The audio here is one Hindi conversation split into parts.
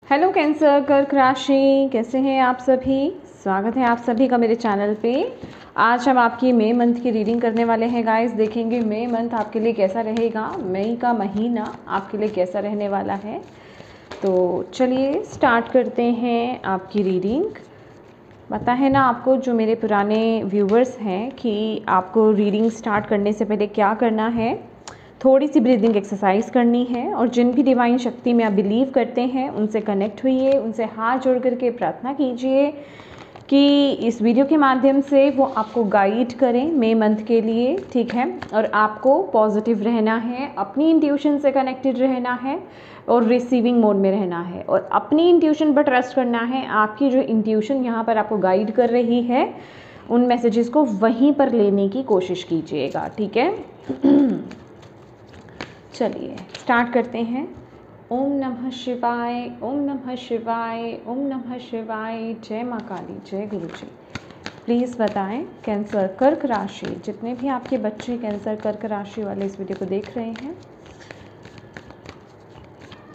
हेलो कैंसर, कर्क राशि, कैसे हैं आप सभी। स्वागत है आप सभी का मेरे चैनल पे। आज हम आपकी मई मंथ की रीडिंग करने वाले हैं गाइस। देखेंगे मई मंथ आपके लिए कैसा रहेगा, मई का महीना आपके लिए कैसा रहने वाला है। तो चलिए स्टार्ट करते हैं आपकी रीडिंग। पता है ना आपको, जो मेरे पुराने व्यूवर्स हैं, कि आपको रीडिंग स्टार्ट करने से पहले क्या करना है। थोड़ी सी ब्रीदिंग एक्सरसाइज करनी है और जिन भी डिवाइन शक्ति में आप बिलीव करते हैं उनसे कनेक्ट होइए, उनसे हाथ जोड़ करके प्रार्थना कीजिए कि इस वीडियो के माध्यम से वो आपको गाइड करें मई मंथ के लिए, ठीक है। और आपको पॉजिटिव रहना है, अपनी इंट्यूशन से कनेक्टेड रहना है और रिसीविंग मोड में रहना है और अपनी इंट्यूशन पर ट्रस्ट करना है। आपकी जो इंट्यूशन यहाँ पर आपको गाइड कर रही है उन मैसेजेस को वहीं पर लेने की कोशिश कीजिएगा, ठीक है। चलिए स्टार्ट करते हैं। ओम नमः शिवाय, ओम नमः शिवाय, ओम नमः शिवाय। जय माँ काली, जय गुरु जी। प्लीज़ बताएं कैंसर कर्क राशि, जितने भी आपके बच्चे कैंसर कर्क राशि वाले इस वीडियो को देख रहे हैं,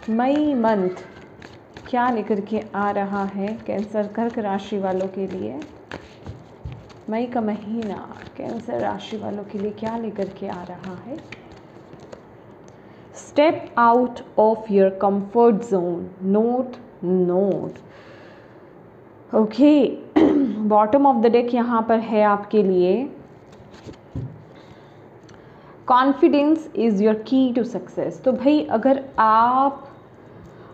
मई मंथ क्या लेकर के आ रहा है कैंसर कर्क राशि वालों के लिए। मई का महीना कैंसर राशि वालों के लिए क्या लेकर के आ रहा है। Step out of your comfort zone, note. Okay, bottom of the deck यहाँ पर है आपके लिए। कॉन्फिडेंस इज योर की टू सक्सेस। तो भाई, अगर आप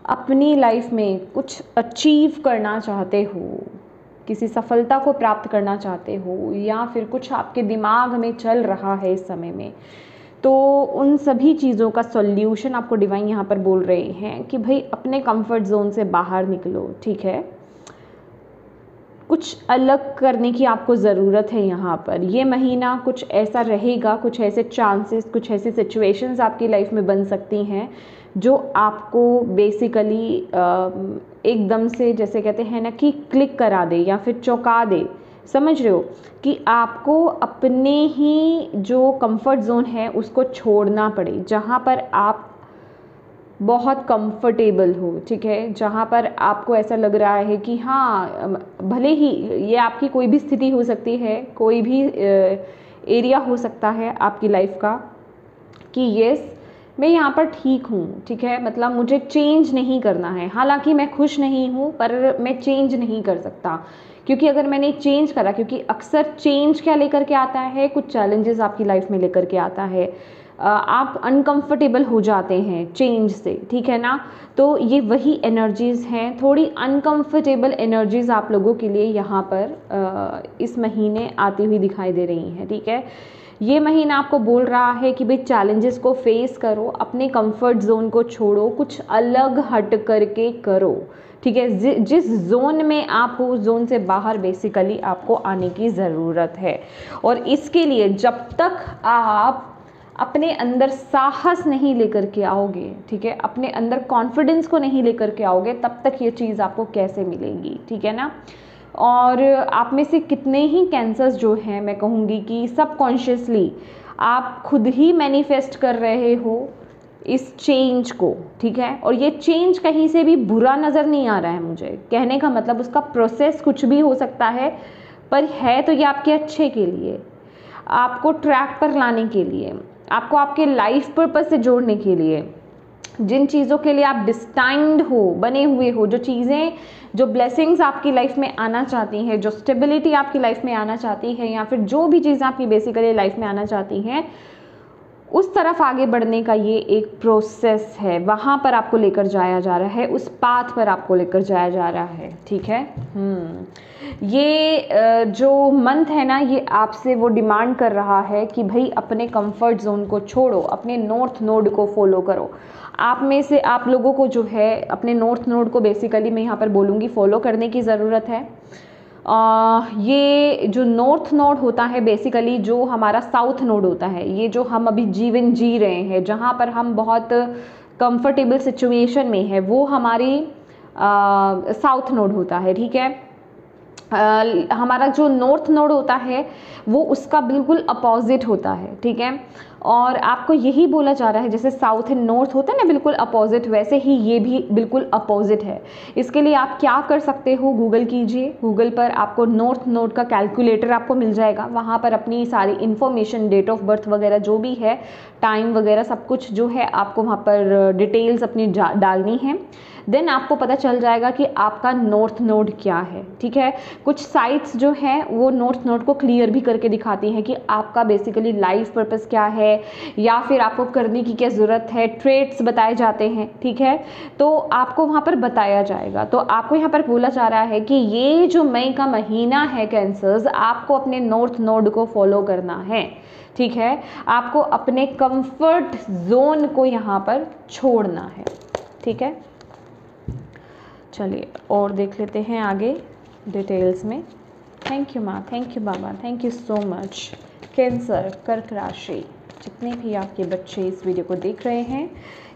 अपनी लाइफ में कुछ अचीव करना चाहते हो, किसी सफलता को प्राप्त करना चाहते हो, या फिर कुछ आपके दिमाग में चल रहा है इस समय में, तो उन सभी चीज़ों का सॉल्यूशन आपको डिवाइन यहाँ पर बोल रहे हैं कि भाई अपने कंफर्ट जोन से बाहर निकलो, ठीक है। कुछ अलग करने की आपको ज़रूरत है यहाँ पर। ये महीना कुछ ऐसा रहेगा, कुछ ऐसे चांसेस, कुछ ऐसी सिचुएशंस आपकी लाइफ में बन सकती हैं जो आपको बेसिकली एकदम से, जैसे कहते हैं ना, कि क्लिक करा दे या फिर चौंका दे। समझ रहे हो कि आपको अपने ही जो कंफर्ट जोन है उसको छोड़ना पड़े, जहाँ पर आप बहुत कंफर्टेबल हो, ठीक है। जहाँ पर आपको ऐसा लग रहा है कि हाँ, भले ही ये आपकी कोई भी स्थिति हो सकती है, कोई भी एरिया हो सकता है आपकी लाइफ का, कि यस मैं यहाँ पर ठीक हूँ, ठीक है। मतलब मुझे चेंज नहीं करना है। हालांकि मैं खुश नहीं हूँ पर मैं चेंज नहीं कर सकता, क्योंकि अगर मैंने चेंज करा, क्योंकि अक्सर चेंज क्या लेकर के आता है, कुछ चैलेंजेस आपकी लाइफ में लेकर के आता है। आप अनकंफर्टेबल हो जाते हैं चेंज से, ठीक है ना। तो ये वही एनर्जीज़ हैं, थोड़ी अनकंफर्टेबल एनर्जीज़ आप लोगों के लिए यहाँ पर इस महीने आती हुई दिखाई दे रही हैं, ठीक है। ये महीना आपको बोल रहा है कि भाई चैलेंजेस को फेस करो, अपने कंफर्ट जोन को छोड़ो, कुछ अलग हट करके करो, ठीक है। जिस जोन में आप हो उस जोन से बाहर बेसिकली आपको आने की ज़रूरत है। और इसके लिए जब तक आप अपने अंदर साहस नहीं लेकर के आओगे, ठीक है, अपने अंदर कॉन्फिडेंस को नहीं लेकर के आओगे, तब तक ये चीज़ आपको कैसे मिलेगी, ठीक है ना। और आप में से कितने ही कैंसर्स जो हैं, मैं कहूँगी कि सबकॉन्शियसली आप खुद ही मैनिफेस्ट कर रहे हो इस चेंज को, ठीक है। और ये चेंज कहीं से भी बुरा नज़र नहीं आ रहा है मुझे कहने का मतलब। उसका प्रोसेस कुछ भी हो सकता है, पर है तो ये आपके अच्छे के लिए, आपको ट्रैक पर लाने के लिए, आपको आपके लाइफ पर्पस से जोड़ने के लिए। जिन चीज़ों के लिए आप डिस्टाइंड हो, बने हुए हो, जो चीज़ें, जो ब्लेसिंग्स आपकी लाइफ में आना चाहती हैं, जो स्टेबिलिटी आपकी लाइफ में आना चाहती है, या फिर जो भी चीज़ें आपकी बेसिकली लाइफ में आना चाहती हैं, उस तरफ आगे बढ़ने का ये एक प्रोसेस है। वहाँ पर आपको लेकर जाया जा रहा है, उस पाथ पर आपको लेकर जाया जा रहा है, ठीक है। ये जो मंथ है ना, ये आपसे वो डिमांड कर रहा है कि भाई अपने कंफर्ट जोन को छोड़ो, अपने नॉर्थ नोड को फॉलो करो। आप में से आप लोगों को जो है अपने नॉर्थ नोड को बेसिकली मैं यहाँ पर बोलूँगी फॉलो करने की ज़रूरत है। ये जो नॉर्थ नोड होता है बेसिकली, जो हमारा साउथ नोड होता है, ये जो हम अभी जीवन जी रहे हैं, जहाँ पर हम बहुत कंफर्टेबल सिचुएशन में है, वो हमारी साउथ नोड होता है, ठीक है। हमारा जो नॉर्थ नोड होता है वो उसका बिल्कुल अपोजिट होता है, ठीक है। और आपको यही बोला जा रहा है, जैसे साउथ एंड नॉर्थ होता है ना बिल्कुल अपोजिट, वैसे ही ये भी बिल्कुल अपोजिट है। इसके लिए आप क्या कर सकते हो, गूगल कीजिए, गूगल पर आपको नॉर्थ नोड का कैलकुलेटर आपको मिल जाएगा, वहाँ पर अपनी सारी इन्फॉर्मेशन, डेट ऑफ बर्थ वगैरह जो भी है, टाइम वगैरह सब कुछ जो है आपको वहाँ पर डिटेल्स अपनी डालनी है। देन आपको पता चल जाएगा कि आपका नॉर्थ नोड क्या है, ठीक है। कुछ साइट्स जो हैं वो नॉर्थ नोड को क्लियर भी करके दिखाती हैं कि आपका बेसिकली लाइफ पर्पस क्या है, या फिर आपको करने की क्या ज़रूरत है, ट्रेड्स बताए जाते हैं, ठीक है। तो आपको वहाँ पर बताया जाएगा। तो आपको यहाँ पर बोला जा रहा है कि ये जो मई का महीना है कैंसर्स, आपको अपने नॉर्थ नोड को फॉलो करना है, ठीक है। आपको अपने कंफर्ट जोन को यहाँ पर छोड़ना है, ठीक है। चलिए और देख लेते हैं आगे डिटेल्स में। थैंक यू माँ, thank you Baba, thank you so much. Cancer कर्क राशि, जितने भी आपके बच्चे इस वीडियो को देख रहे हैं,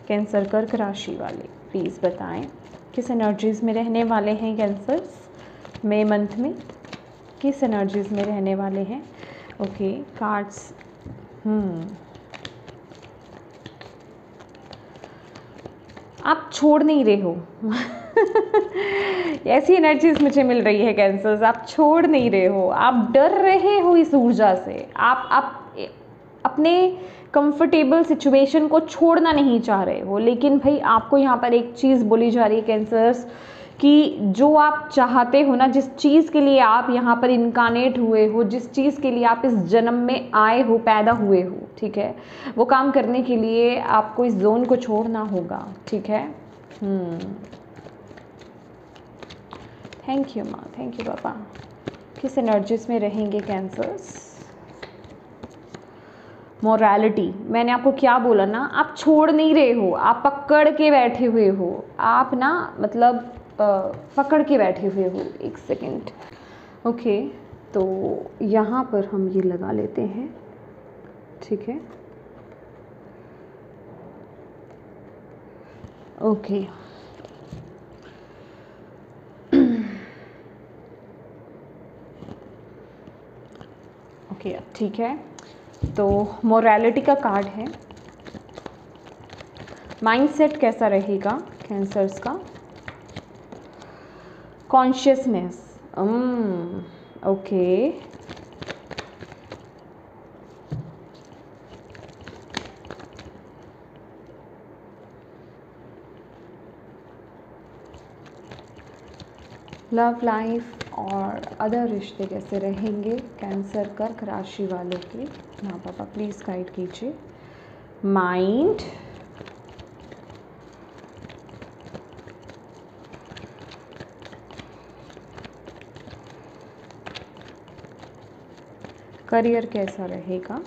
कैंसर कर्क राशि वाले प्लीज़ बताएं किस एनर्जीज़ में रहने वाले हैं कैंसर्स मई मंथ में, किस एनर्जीज़ में रहने वाले हैं। ओके कार्ड्स, आप छोड़ नहीं रहे हो ऐसी एनर्जीज मुझे मिल रही है कैंसर्स, आप छोड़ नहीं रहे हो, आप डर रहे हो इस ऊर्जा से, आप अपने कंफर्टेबल सिचुएशन को छोड़ना नहीं चाह रहे हो। लेकिन भाई आपको यहाँ पर एक चीज़ बोली जा रही है कैंसर्स कि जो आप चाहते हो ना, जिस चीज़ के लिए आप यहाँ पर इनकारनेट हुए हो, जिस चीज़ के लिए आप इस जन्म में आए हो, पैदा हुए हो, ठीक है, वो काम करने के लिए आपको इस जोन को छोड़ना होगा, ठीक है। थैंक यू माँ, थैंक यू पापा। किस एनर्जीज में रहेंगे कैंसर्स। मोरालिटी, मैंने आपको क्या बोला ना, आप छोड़ नहीं रहे हो, आप पकड़ के बैठे हुए हो, आप ना मतलब पकड़ के बैठे हुए हो। एक सेकेंड, ओके। तो यहाँ पर हम ये लगा लेते हैं, ठीक है, ओके। ओके ठीक है। तो मोरालिटी का कार्ड है, माइंडसेट कैसा रहेगा कैंसर्स का, कॉन्शियसनेस, ओके, लव लाइफ और अदर रिश्ते कैसे रहेंगे कैंसर कर्क राशि वालों के। माँ पापा प्लीज़ गाइड कीजिए। माइंड, करियर कैसा रहेगा,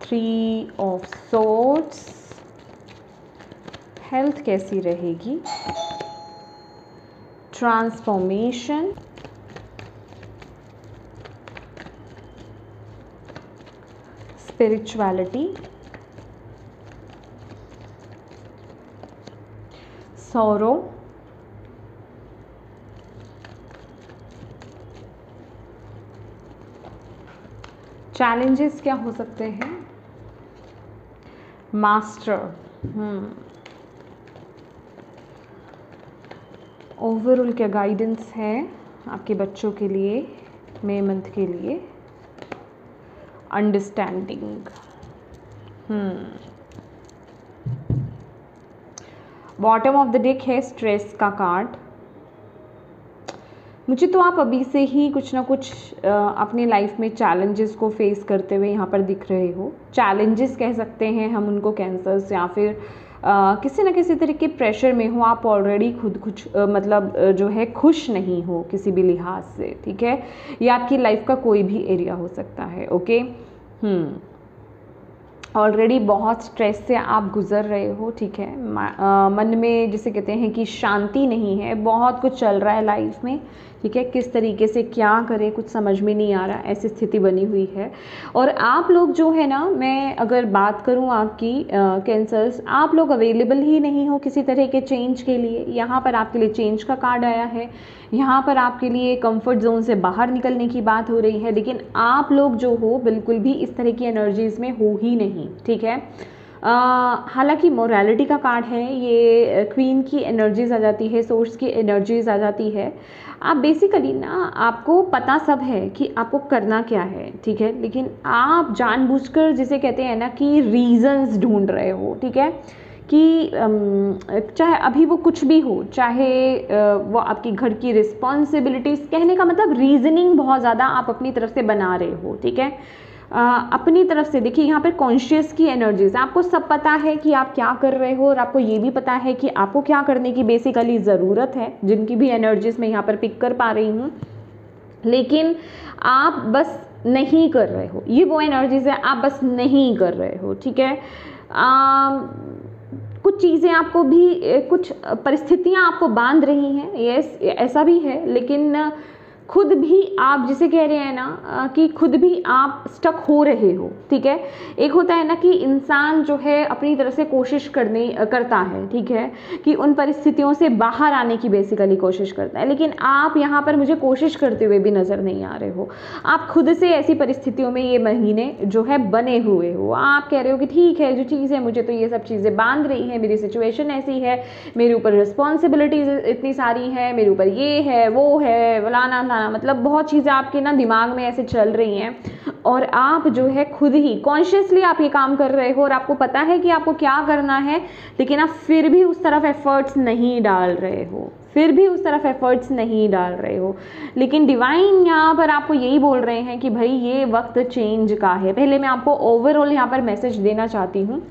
3 ऑफ सोर्ड्स, हेल्थ कैसी रहेगी, ट्रांसफॉर्मेशन, स्पिरिचुअलिटी, सौरो, चैलेंजेस क्या हो सकते हैं, मास्टर, ओवरऑल क्या गाइडेंस है आपके बच्चों के लिए मई मंथ के लिए, understanding, bottom of the deck है स्ट्रेस का कार्ड। मुझे तो आप अभी से ही कुछ ना कुछ अपनी लाइफ में चैलेंजेस को फेस करते हुए यहाँ पर दिख रहे हो। चैलेंजेस कह सकते हैं हम उनको कैंसर्स, या फिर किसी न किसी तरीके प्रेशर में हो आप ऑलरेडी, खुद कुछ मतलब जो है खुश नहीं हो किसी भी लिहाज से, ठीक है। ये आपकी लाइफ का कोई भी एरिया हो सकता है, ओके। ऑलरेडी बहुत स्ट्रेस से आप गुज़र रहे हो, ठीक है। मन में जिसे कहते हैं कि शांति नहीं है, बहुत कुछ चल रहा है लाइफ में, ठीक है, किस तरीके से क्या करें कुछ समझ में नहीं आ रहा, ऐसी स्थिति बनी हुई है। और आप लोग जो है ना, मैं अगर बात करूं आपकी कैंसर्स, आप लोग अवेलेबल ही नहीं हो किसी तरह के चेंज के लिए। यहाँ पर आपके लिए चेंज का कार्ड आया है, यहाँ पर आपके लिए कंफर्ट जोन से बाहर निकलने की बात हो रही है, लेकिन आप लोग जो हो बिल्कुल भी इस तरह की एनर्जीज़ में हो ही नहीं। ठीक है, हालांकि मोरालिटी का कार्ड है, ये क्वीन की एनर्जीज आ जाती है, सोर्स की एनर्जीज आ जाती है। आप बेसिकली ना, आपको पता सब है कि आपको करना क्या है, ठीक है, लेकिन आप जानबूझकर जिसे कहते हैं ना कि रीजंस ढूंढ रहे हो। ठीक है, कि चाहे अभी वो कुछ भी हो, चाहे वो आपकी घर की रिस्पॉन्सिबिलिटीज़, कहने का मतलब रीजनिंग बहुत ज़्यादा आप अपनी तरफ से बना रहे हो। ठीक है, अपनी तरफ से देखिए, यहाँ पर कॉन्शियस की एनर्जीज, आपको सब पता है कि आप क्या कर रहे हो, और आपको ये भी पता है कि आपको क्या करने की बेसिकली ज़रूरत है, जिनकी भी एनर्जीज मैं यहाँ पर पिक कर पा रही हूँ, लेकिन आप बस नहीं कर रहे हो। ये वो एनर्जीज है, आप बस नहीं कर रहे हो। ठीक है, कुछ चीज़ें आपको भी, कुछ परिस्थितियाँ आपको बांध रही हैं, यस ऐसा भी है, लेकिन खुद भी आप जिसे कह रहे हैं ना कि खुद भी आप स्टक हो रहे हो। ठीक है, एक होता है ना कि इंसान जो है अपनी तरफ से कोशिश करता है, ठीक है, कि उन परिस्थितियों से बाहर आने की बेसिकली कोशिश करता है, लेकिन आप यहाँ पर मुझे कोशिश करते हुए भी नज़र नहीं आ रहे हो। आप खुद से ऐसी परिस्थितियों में ये महीने जो है बने हुए हो। आप कह रहे हो कि ठीक है, जो चीज़ है मुझे तो ये सब चीज़ें बांध रही हैं, मेरी सिचुएशन ऐसी है, मेरे ऊपर रिस्पॉन्सिबिलिटीज इतनी सारी हैं, मेरे ऊपर ये है वो है फलाना, मतलब बहुत चीज़ें आपके ना दिमाग में ऐसे चल रही हैं, और आप जो है खुद ही कॉन्शियसली आप ये काम कर रहे हो, और आपको पता है कि आपको क्या करना है, लेकिन आप फिर भी उस तरफ एफर्ट्स नहीं डाल रहे हो, लेकिन डिवाइन यहाँ पर आपको यही बोल रहे हैं कि भाई ये वक्त चेंज का है। पहले मैं आपको ओवरऑल यहाँ पर मैसेज देना चाहती हूँ।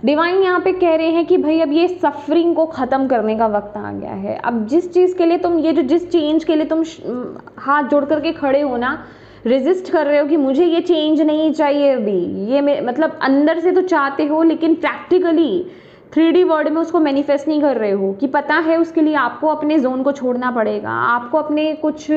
डिवाइन यहाँ पे कह रहे हैं कि भाई अब ये सफरिंग को ख़त्म करने का वक्त आ गया है। अब जिस चीज़ के लिए तुम, ये जो जिस चेंज के लिए तुम हाथ जोड़ करके खड़े हो ना, रेजिस्ट कर रहे हो कि मुझे ये चेंज नहीं चाहिए अभी, ये मतलब अंदर से तो चाहते हो, लेकिन प्रैक्टिकली 3D वर्ड में उसको मैनिफेस्ट नहीं कर रहे हो, कि पता है उसके लिए आपको अपने जोन को छोड़ना पड़ेगा, आपको अपने कुछ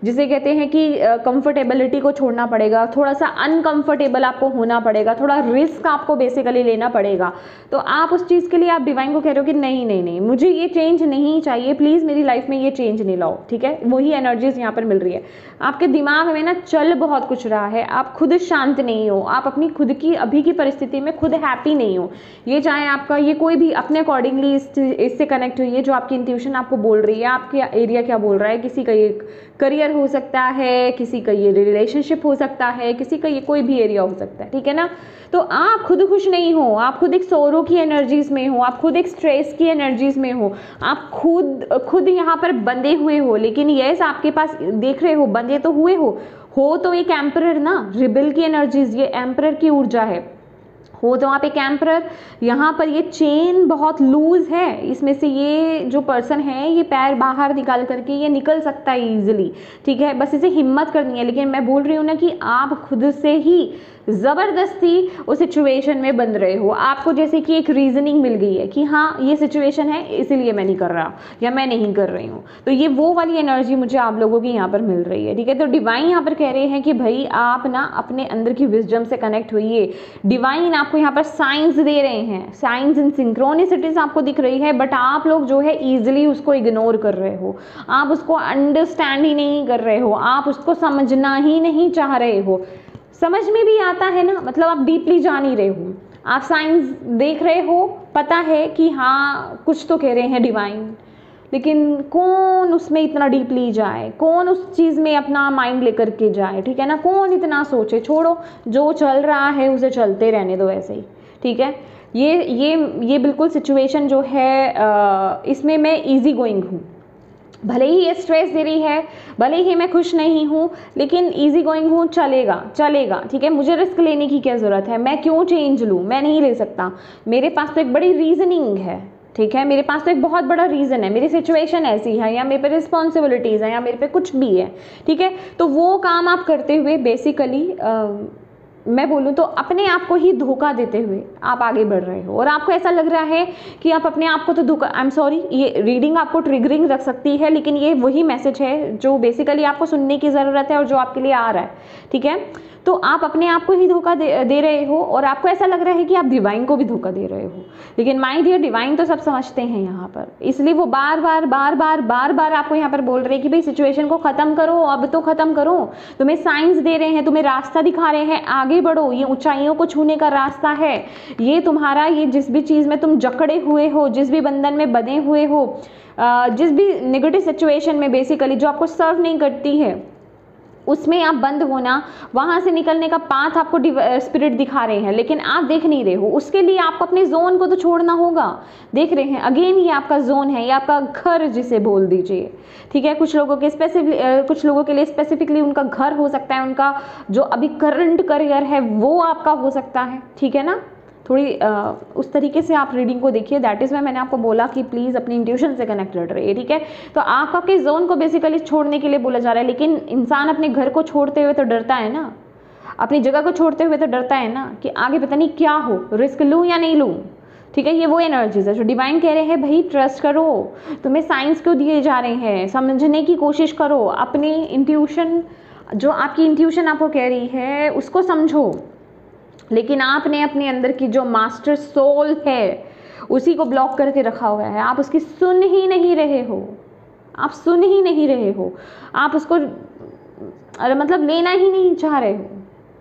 जिसे कहते हैं कि कंफर्टेबिलिटी को छोड़ना पड़ेगा, थोड़ा सा अनकंफर्टेबल आपको होना पड़ेगा, थोड़ा रिस्क आपको बेसिकली लेना पड़ेगा। तो आप उस चीज़ के लिए आप डिवाइन को कह रहे हो कि नहीं नहीं नहीं, मुझे ये चेंज नहीं चाहिए, प्लीज़ मेरी लाइफ में ये चेंज नहीं लाओ। ठीक है, वही एनर्जीज यहाँ पर मिल रही है। आपके दिमाग में ना चल बहुत कुछ रहा है, आप खुद शांत नहीं हो, आप अपनी खुद की अभी की परिस्थिति में खुद हैप्पी नहीं हो। ये चाहे आपका ये कोई भी अपने अकॉर्डिंगली इससे कनेक्ट हुई है, जो आपकी इंट्यूशन आपको बोल रही है, आपका एरिया क्या बोल रहा है, किसी का ये करियर हो सकता है, किसी का ये रिलेशनशिप हो सकता है, किसी का ये कोई भी एरिया हो सकता है। ठीक है ना, तो आप खुद खुश नहीं हो, आप खुद एक सोरो की एनर्जीज में हो, आप खुद एक स्ट्रेस की एनर्जीज में हो, आप खुद यहाँ पर बंधे हुए हो। लेकिन यस, आपके पास देख रहे हो बंधे तो हुए हो तो एक एम्परर ना, रिबेल की एनर्जीज, ये एम्परर की ऊर्जा है, हो तो आप एक एम्परर। यहाँ पर ये चेन बहुत लूज है, इसमें से ये जो पर्सन है ये पैर बाहर निकाल करके ये निकल सकता है इजीली। ठीक है, बस इसे हिम्मत करनी है। लेकिन मैं बोल रही हूँ ना कि आप खुद से ही ज़बरदस्ती उस सिचुएशन में बंध रहे हो। आपको जैसे कि एक रीजनिंग मिल गई है कि हाँ ये सिचुएशन है इसीलिए मैं नहीं कर रहा या मैं नहीं कर रही हूँ, तो ये वो वाली एनर्जी मुझे आप लोगों की यहाँ पर मिल रही है। ठीक है, तो डिवाइन यहाँ पर कह रहे हैं कि भाई आप ना अपने अंदर की विजडम से कनेक्ट होइए। डिवाइन आपको यहाँ पर साइंस दे रहे हैं, साइंस एंड सिंक्रोनिसिटीज आपको दिख रही है, बट आप लोग जो है ईजिली उसको इग्नोर कर रहे हो, आप उसको अंडरस्टैंड ही नहीं कर रहे हो, आप उसको समझना ही नहीं चाह रहे हो। समझ में भी आता है ना, मतलब आप डीपली जान ही रहे हो, आप साइंस देख रहे हो, पता है कि हाँ कुछ तो कह रहे हैं डिवाइन, लेकिन कौन उसमें इतना डीपली जाए, कौन उस चीज़ में अपना माइंड लेकर के जाए। ठीक है ना, कौन इतना सोचे, छोड़ो जो चल रहा है उसे चलते रहने दो ऐसे ही। ठीक है, ये बिल्कुल सिचुएशन जो है इसमें मैं इजी गोइंग हूँ, भले ही ये स्ट्रेस दे रही है, भले ही मैं खुश नहीं हूँ, लेकिन इजी गोइंग हूँ, चलेगा। ठीक है, मुझे रिस्क लेने की क्या ज़रूरत है, मैं क्यों चेंज लूँ, मैं नहीं ले सकता, मेरे पास तो एक बड़ी रीजनिंग है। ठीक है, मेरे पास तो एक बहुत बड़ा रीज़न है, मेरी सिचुएशन ऐसी है, या मेरे पे रिस्पॉन्सिबिलिटीज़ हैं, या मेरे पे कुछ भी है। ठीक है, तो वो काम आप करते हुए बेसिकली मैं बोलूँ तो अपने आप को ही धोखा देते हुए आप आगे बढ़ रहे हो, और आपको ऐसा लग रहा है कि आप अपने आप को तो धोखा, आई एम सॉरी, ये रीडिंग आपको ट्रिगरिंग रख सकती है, लेकिन ये वही मैसेज है जो बेसिकली आपको सुनने की ज़रूरत है और जो आपके लिए आ रहा है, ठीक है। तो आप अपने आप को ही धोखा दे रहे हो, और आपको ऐसा लग रहा है कि आप डिवाइन को भी धोखा दे रहे हो, लेकिन माय डियर डिवाइन तो सब समझते हैं यहाँ पर, इसलिए वो बार बार आपको यहाँ पर बोल रहे हैं कि भाई सिचुएशन को ख़त्म करो, अब तो ख़त्म करो। तुम्हें साइंस दे रहे हैं, तुम्हें रास्ता दिखा रहे हैं, आगे बढ़ो, ये ऊंचाइयों को छूने का रास्ता है। ये तुम्हारा, ये जिस भी चीज़ में तुम जकड़े हुए हो, जिस भी बंधन में बंधे हुए हो, जिस भी नेगेटिव सिचुएशन में बेसिकली जो आपको सर्व नहीं करती है, उसमें आप बंद होना, वहाँ से निकलने का पाथ आपको स्पिरिट दिखा रहे हैं, लेकिन आप देख नहीं रहे हो। उसके लिए आपको अपने जोन को तो छोड़ना होगा। देख रहे हैं, अगेन ये आपका जोन है, ये आपका घर जिसे बोल दीजिए, ठीक है। कुछ लोगों के लिए स्पेसिफिकली उनका घर हो सकता है, उनका जो अभी करंट करियर है वो आपका हो सकता है, ठीक है ना। थोड़ी उस तरीके से आप रीडिंग को देखिए। दैट इज़ वाई मैंने आपको बोला कि प्लीज़ अपनी इंट्यूशन से कनेक्टेड रहिए, ठीक है। तो आप आपके जोन को बेसिकली छोड़ने के लिए बोला जा रहा है, लेकिन इंसान अपने घर को छोड़ते हुए तो डरता है ना, अपनी जगह को छोड़ते हुए तो डरता है ना कि आगे पता नहीं क्या हो, रिस्क लूँ या नहीं लूँ, ठीक है। ये वो एनर्जीज है जो डिवाइन कह रहे हैं, भाई ट्रस्ट करो, तुम्हें साइंस क्यों दिए जा रहे हैं, समझने की कोशिश करो, अपनी इंट्यूशन, जो आपकी इंट्यूशन आपको कह रही है उसको समझो। लेकिन आपने अपने अंदर की जो मास्टर सोल है उसी को ब्लॉक करके रखा हुआ है, आप उसकी सुन ही नहीं रहे हो, आप सुन ही नहीं रहे हो, आप उसको मतलब लेना ही नहीं चाह रहे हो।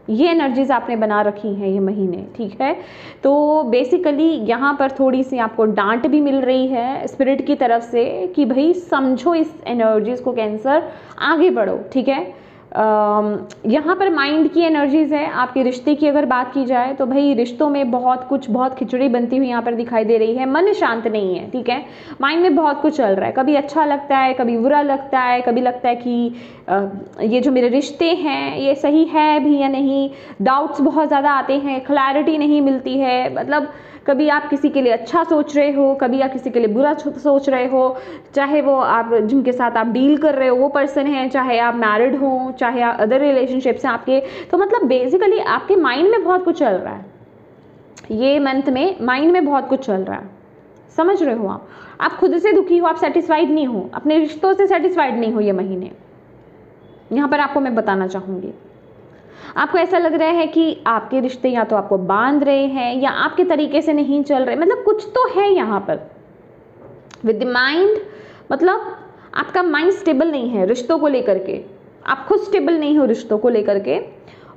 ये एनर्जीज आपने बना रखी हैं ये महीने, ठीक है। तो बेसिकली यहाँ पर थोड़ी सी आपको डांट भी मिल रही है स्पिरिट की तरफ से कि भाई समझो इस एनर्जीज को कैंसर, आगे बढ़ो, ठीक है। यहाँ पर माइंड की एनर्जीज है। आपके रिश्ते की अगर बात की जाए तो भाई रिश्तों में बहुत खिचड़ी बनती हुई यहाँ पर दिखाई दे रही है, मन शांत नहीं है, ठीक है। माइंड में बहुत कुछ चल रहा है, कभी अच्छा लगता है, कभी बुरा लगता है, कभी लगता है कि ये जो मेरे रिश्ते हैं ये सही है भी या नहीं, डाउट्स बहुत ज़्यादा आते हैं, क्लैरिटी नहीं मिलती है। मतलब कभी आप किसी के लिए अच्छा सोच रहे हो, कभी आप किसी के लिए बुरा सोच रहे हो, चाहे वो आप जिनके साथ आप डील कर रहे हो वो पर्सन है, चाहे आप मैरिड हो, चाहे आप अदर रिलेशनशिप्स हैं आपके। तो मतलब बेसिकली आपके माइंड में बहुत कुछ चल रहा है, ये मंथ में माइंड में बहुत कुछ चल रहा है, समझ रहे हो। आप खुद से दुखी हो, आप सेटिस्फाइड नहीं हो, अपने रिश्तों से सेटिस्फाइड नहीं हो ये महीने। यहाँ पर आपको मैं बताना चाहूँगी, आपको ऐसा लग रहा है कि आपके रिश्ते या तो आपको बांध रहे हैं या आपके तरीके से नहीं चल रहे, मतलब कुछ तो है यहाँ पर विद द माइंड। मतलब आपका माइंड स्टेबल नहीं है रिश्तों को लेकर के, आप खुद स्टेबल नहीं हो रिश्तों को लेकर के,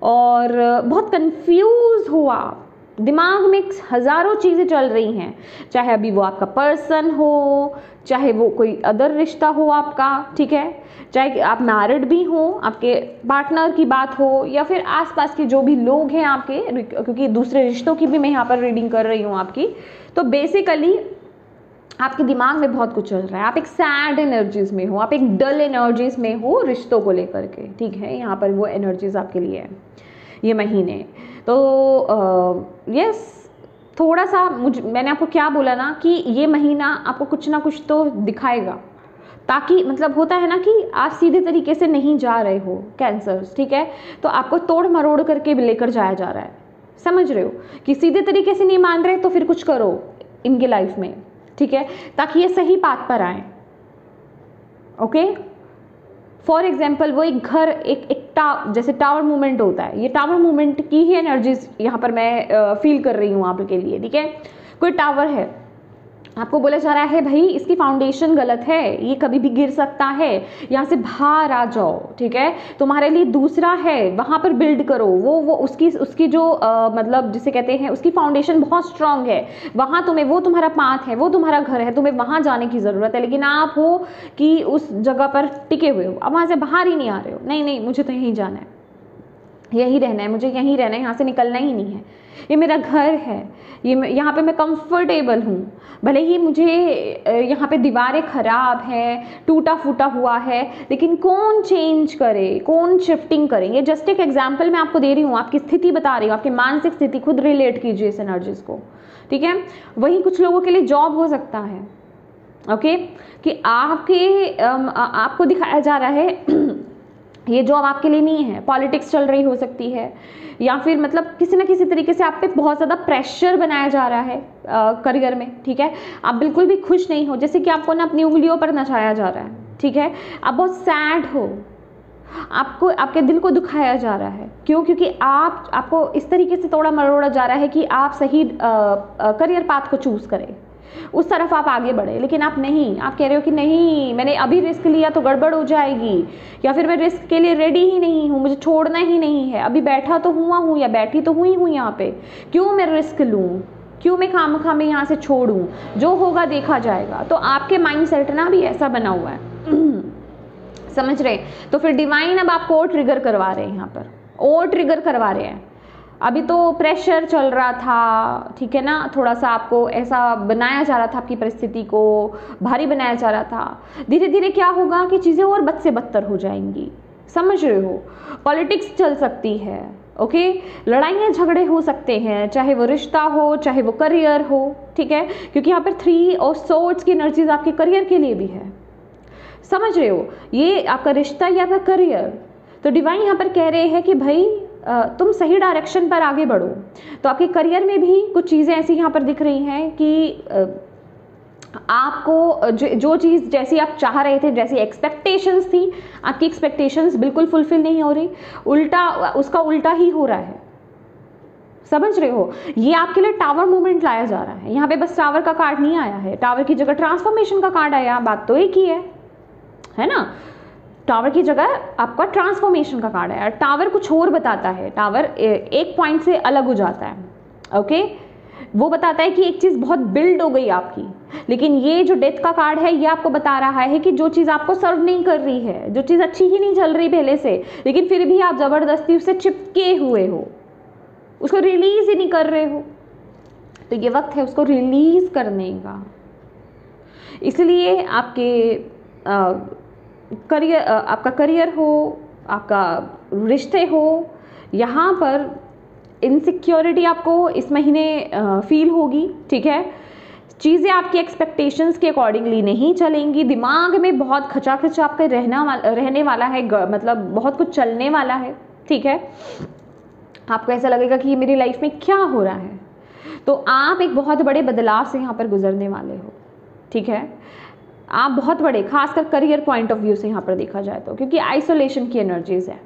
और बहुत कंफ्यूज हो आप, दिमाग में हज़ारों चीज़ें चल रही हैं, चाहे अभी वो आपका पर्सन हो, चाहे वो कोई अदर रिश्ता हो आपका, ठीक है, चाहे आप मैरिड भी हो, आपके पार्टनर की बात हो, या फिर आसपास के जो भी लोग हैं आपके, क्योंकि दूसरे रिश्तों की भी मैं यहाँ पर रीडिंग कर रही हूँ आपकी। तो बेसिकली आपके दिमाग में बहुत कुछ चल रहा है, आप एक सैड एनर्जीज में हो, आप एक डल एनर्जीज में हो रिश्तों को लेकर के, ठीक है। यहाँ पर वो एनर्जीज आपके लिए है ये महीने। तो यस, थोड़ा सा मैंने आपको क्या बोला ना कि ये महीना आपको कुछ ना कुछ तो दिखाएगा, ताकि मतलब होता है ना कि आप सीधे तरीके से नहीं जा रहे हो कैंसर्स, ठीक है। तो आपको तोड़ मरोड़ करके लेकर जाया जा रहा है, समझ रहे हो, कि सीधे तरीके से नहीं मान रहे तो फिर कुछ करो इनके लाइफ में, ठीक है, ताकि ये सही पाथ पर आए। ओके, फॉर एग्जाम्पल वो एक घर, जैसे टावर मूवमेंट होता है, ये टावर मूवमेंट की ही एनर्जीज यहाँ पर मैं फील कर रही हूँ आपके लिए, ठीक है। कोई टावर है, आपको बोला जा रहा है भाई इसकी फाउंडेशन गलत है, ये कभी भी गिर सकता है, यहाँ से बाहर आ जाओ, ठीक है। तुम्हारे लिए दूसरा है, वहाँ पर बिल्ड करो, वो उसकी जो मतलब जिसे कहते हैं उसकी फाउंडेशन बहुत स्ट्रांग है, वहाँ तुम्हें, वो तुम्हारा पाथ है, वो तुम्हारा घर है, तुम्हें वहाँ जाने की ज़रूरत है। लेकिन आप हो कि उस जगह पर टिके हुए हो, अब वहाँ से बाहर ही नहीं आ रहे हो, नहीं मुझे तो यहीं जाना है, यहीं रहना है, मुझे यहीं रहना है, यहाँ से निकलना ही नहीं है, ये मेरा घर है, ये यहाँ पे मैं कंफर्टेबल हूँ, भले ही मुझे यहाँ पे दीवारें ख़राब हैं, टूटा फूटा हुआ है, लेकिन कौन चेंज करे, कौन शिफ्टिंग करे। ये जस्ट एक एग्जांपल मैं आपको दे रही हूँ, आपकी स्थिति बता रही हूँ, आपकी मानसिक स्थिति, खुद रिलेट कीजिए इस एनर्जीज को, ठीक है। वहीं कुछ लोगों के लिए जॉब हो सकता है, ओके, कि आपको दिखाया जा रहा है ये जॉब आपके लिए नहीं है। पॉलिटिक्स चल रही हो सकती है, या फिर मतलब किसी न किसी तरीके से आप पे बहुत ज़्यादा प्रेशर बनाया जा रहा है करियर में, ठीक है। आप बिल्कुल भी खुश नहीं हो, जैसे कि आपको ना अपनी उंगलियों पर नचाया जा रहा है, ठीक है। आप बहुत सैड हो, आपको आपके दिल को दुखाया जा रहा है। क्यों? क्योंकि आपको इस तरीके से तोड़ा मरोड़ा जा रहा है कि आप सही करियर पाथ को चूज़ करें, उस तरफ आप आगे बढ़े, लेकिन आप नहीं, आप कह रहे हो कि नहीं, मैंने अभी रिस्क लिया तो गड़बड़ हो जाएगी, या फिर मैं रिस्क के लिए रेडी ही नहीं हूँ, मुझे छोड़ना ही नहीं है, अभी बैठा तो हुआ हूँ या बैठी तो हुई हूँ यहाँ पे, क्यों मैं रिस्क लूँ, क्यों मैं खामखा में यहाँ से छोड़ूँ, जो होगा देखा जाएगा। तो आपके माइंड सेट ना भी ऐसा बना हुआ है समझ रहे? तो फिर डिवाइन अब आपको और ट्रिगर करवा रहे हैं, यहाँ पर और ट्रिगर करवा रहे हैं। अभी तो प्रेशर चल रहा था, ठीक है ना, थोड़ा सा आपको ऐसा बनाया जा रहा था, आपकी परिस्थिति को भारी बनाया जा रहा था। धीरे धीरे क्या होगा कि चीज़ें और बद से बदतर हो जाएंगी, समझ रहे हो? पॉलिटिक्स चल सकती है, ओके, लड़ाइयाँ झगड़े हो सकते हैं, चाहे वो रिश्ता हो, चाहे वो करियर हो, ठीक है, क्योंकि यहाँ पर 3 ऑफ सोर्ड्स की एनर्जीज आपके करियर के लिए भी है, समझ रहे हो? ये आपका रिश्ता या आपका करियर। तो डिवाइन यहाँ पर कह रहे हैं कि भाई तुम सही डायरेक्शन पर आगे बढ़ो। तो आपके करियर में भी कुछ चीज़ें ऐसी यहाँ पर दिख रही हैं कि आपको जो चीज़ जैसी आप चाह रहे थे, जैसी एक्सपेक्टेशंस थी, आपकी एक्सपेक्टेशंस बिल्कुल फुलफिल नहीं हो रही, उल्टा उसका उल्टा ही हो रहा है, समझ रहे हो? ये आपके लिए टावर मूवमेंट लाया जा रहा है। यहाँ पे बस टावर का कार्ड नहीं आया है, टावर की जगह ट्रांसफॉर्मेशन का कार्ड आया। बात तो एक ही है ना? टावर की जगह आपका ट्रांसफॉर्मेशन का कार्ड है। टावर कुछ और बताता है, टावर एक पॉइंट से अलग हो जाता है, ओके। वो बताता है कि एक चीज़ बहुत बिल्ड हो गई आपकी, लेकिन ये जो डेथ का कार्ड है ये आपको बता रहा है कि जो चीज़ आपको सर्व नहीं कर रही है, जो चीज़ अच्छी ही नहीं चल रही पहले से, लेकिन फिर भी आप ज़बरदस्ती उससे चिपके हुए हो, उसको रिलीज ही नहीं कर रहे हो। तो ये वक्त है उसको रिलीज करने का। इसलिए आपके करियर, आपका करियर हो, आपका रिश्ते हो, यहाँ पर इनसिक्योरिटी आपको इस महीने फील होगी, ठीक है। चीज़ें आपकी एक्सपेक्टेशंस के अकॉर्डिंगली नहीं चलेंगी, दिमाग में बहुत खचाखच आपके रहने वाला है, मतलब बहुत कुछ चलने वाला है, ठीक है। आपको ऐसा लगेगा कि ये मेरी लाइफ में क्या हो रहा है। तो आप एक बहुत बड़े बदलाव से यहाँ पर गुजरने वाले हो, ठीक है। आप बहुत बड़े, खासकर करियर पॉइंट ऑफ व्यू से यहाँ पर देखा जाए तो, क्योंकि आइसोलेशन की एनर्जीज है,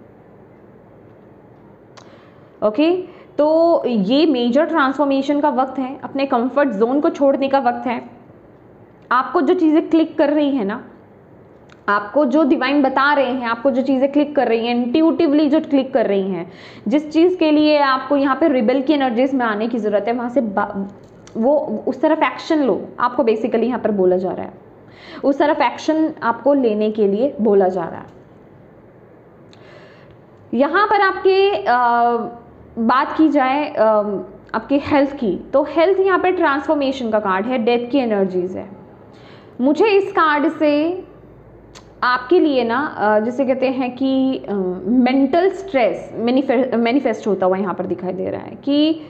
ओके। तो ये मेजर ट्रांसफॉर्मेशन का वक्त है, अपने कंफर्ट जोन को छोड़ने का वक्त है। आपको जो चीज़ें क्लिक कर रही है ना, आपको जो डिवाइन बता रहे हैं, आपको जो चीज़ें क्लिक कर रही हैं, इंट्यूटिवली जो क्लिक कर रही हैं, जिस चीज़ के लिए आपको यहाँ पे रिबेल की एनर्जीज में आने की ज़रूरत है, वहाँ से वो उस तरफ एक्शन लो, आपको बेसिकली यहाँ पर बोला जा रहा है। उस तरफ एक्शन आपको लेने के लिए बोला जा रहा है। यहाँ पर आपके बात की जाए आपकी हेल्थ की, तो हेल्थ यहाँ पर ट्रांसफॉर्मेशन का कार्ड है, डेथ की एनर्जीज है। मुझे इस कार्ड से आपके लिए ना जिसे कहते हैं कि मेंटल स्ट्रेस मैनिफेस्ट होता हुआ यहाँ पर दिखाई दे रहा है कि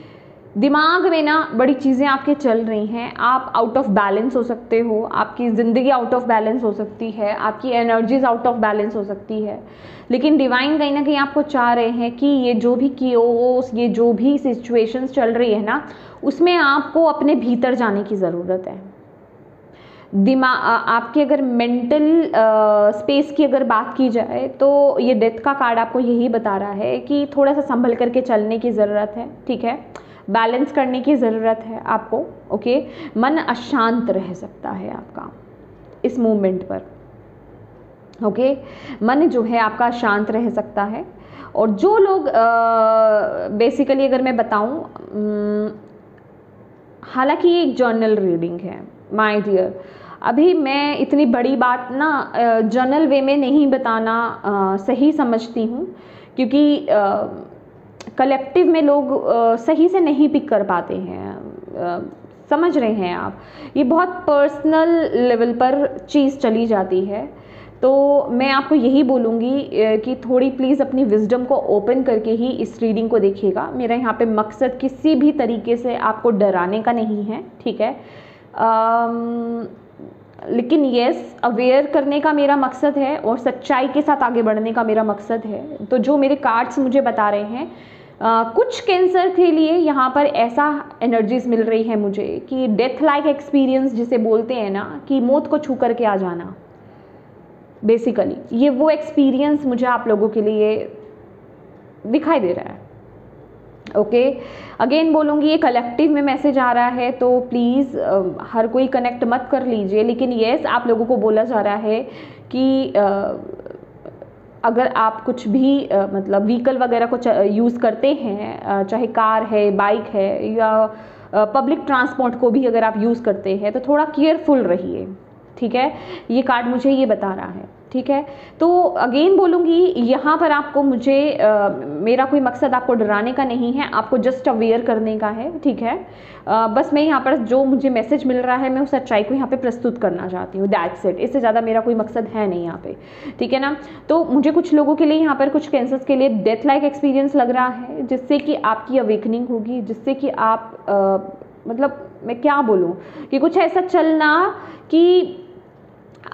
दिमाग में ना बड़ी चीज़ें आपके चल रही हैं, आप आउट ऑफ बैलेंस हो सकते हो, आपकी ज़िंदगी आउट ऑफ बैलेंस हो सकती है, आपकी एनर्जीज आउट ऑफ बैलेंस हो सकती है। लेकिन डिवाइन कहीं ना कहीं आपको चाह रहे हैं कि ये जो भी कियोस, ये जो भी सिचुएशंस चल रही है ना, उसमें आपको अपने भीतर जाने की ज़रूरत है। दिमाग आपकी अगर मेंटल स्पेस की अगर बात की जाए तो ये डेथ का कार्ड आपको यही बता रहा है कि थोड़ा सा संभल करके चलने की ज़रूरत है, ठीक है। बैलेंस करने की ज़रूरत है आपको, ओके। मन अशांत रह सकता है आपका इस मूवमेंट पर, ओके। मन जो है आपका शांत रह सकता है। और जो लोग बेसिकली अगर मैं बताऊं, हालांकि ये एक जर्नल रीडिंग है माय डियर, अभी मैं इतनी बड़ी बात ना जर्नल वे में नहीं बताना सही समझती हूँ, क्योंकि कलेक्टिव में लोग सही से नहीं पिक कर पाते हैं, समझ रहे हैं आप। ये बहुत पर्सनल लेवल पर चीज़ चली जाती है। तो मैं आपको यही बोलूँगी कि थोड़ी प्लीज़ अपनी विजडम को ओपन करके ही इस रीडिंग को देखिएगा। मेरा यहाँ पे मकसद किसी भी तरीके से आपको डराने का नहीं है, ठीक है। लेकिन येस, अवेयर करने का मेरा मकसद है और सच्चाई के साथ आगे बढ़ने का मेरा मकसद है। तो जो मेरे कार्ड्स मुझे बता रहे हैं, कुछ कैंसर के लिए यहाँ पर ऐसा एनर्जीज मिल रही है मुझे कि डेथ लाइक एक्सपीरियंस जिसे बोलते हैं ना, कि मौत को छू करके आ जाना, बेसिकली ये वो एक्सपीरियंस मुझे आप लोगों के लिए दिखाई दे रहा है। ओके, अगेन बोलूँगी ये कलेक्टिव में मैसेज आ रहा है, तो प्लीज़ हर कोई कनेक्ट मत कर लीजिए, लेकिन येस आप लोगों को बोला जा रहा है कि अगर आप कुछ भी मतलब व्हीकल वगैरह को यूज़ करते हैं, चाहे कार है, बाइक है, या पब्लिक ट्रांसपोर्ट को भी अगर आप यूज़ करते हैं, तो थोड़ा केयरफुल रहिए, ठीक है। ये कार्ड मुझे ये बता रहा है, ठीक है। तो अगेन बोलूँगी यहाँ पर आपको मेरा कोई मकसद आपको डराने का नहीं है, आपको जस्ट अवेयर करने का है, ठीक है। बस मैं यहाँ पर जो मुझे मैसेज मिल रहा है मैं उस सच्चाई को यहाँ पे प्रस्तुत करना चाहती हूँ, दैट्स इट। इससे ज़्यादा मेरा कोई मकसद है नहीं यहाँ पे, ठीक है ना। तो मुझे कुछ लोगों के लिए यहाँ पर, कुछ कैंसर्स के लिए डेथ लाइक एक्सपीरियंस लग रहा है, जिससे कि आपकी अवेकनिंग होगी, जिससे कि आप मतलब मैं क्या बोलूँ कि कुछ ऐसा चलना कि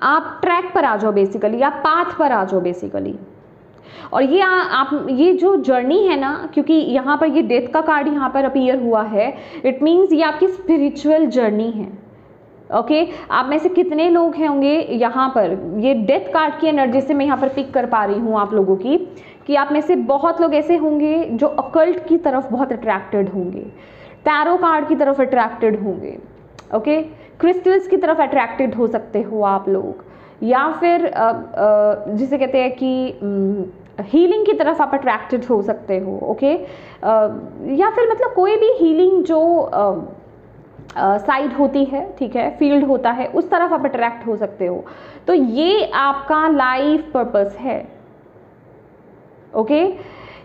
आप ट्रैक पर आ जाओ बेसिकली, आप पाथ पर आ जाओ बेसिकली। और ये आप ये जो जर्नी है ना, क्योंकि यहाँ पर ये डेथ का कार्ड यहाँ पर अपीयर हुआ है, इट मीन्स ये आपकी स्पिरिचुअल जर्नी है। ओके, आप में से कितने लोग होंगे यहाँ पर, ये डेथ कार्ड की एनर्जी से मैं यहाँ पर पिक कर पा रही हूँ आप लोगों की, कि आप में से बहुत लोग ऐसे होंगे जो अकल्ट की तरफ बहुत अट्रैक्टेड होंगे, टैरो कार्ड की तरफ अट्रैक्टेड होंगे, ओके, क्रिस्टल्स की तरफ अट्रैक्टेड हो सकते हो आप लोग, या फिर जिसे कहते हैं कि हीलिंग की तरफ आप अट्रैक्टेड हो सकते हो, ओके, या फिर मतलब कोई भी हीलिंग जो साइड होती है, ठीक है, फील्ड होता है, उस तरफ आप अट्रैक्ट हो सकते हो। तो ये आपका लाइफ पर्पस है, ओके,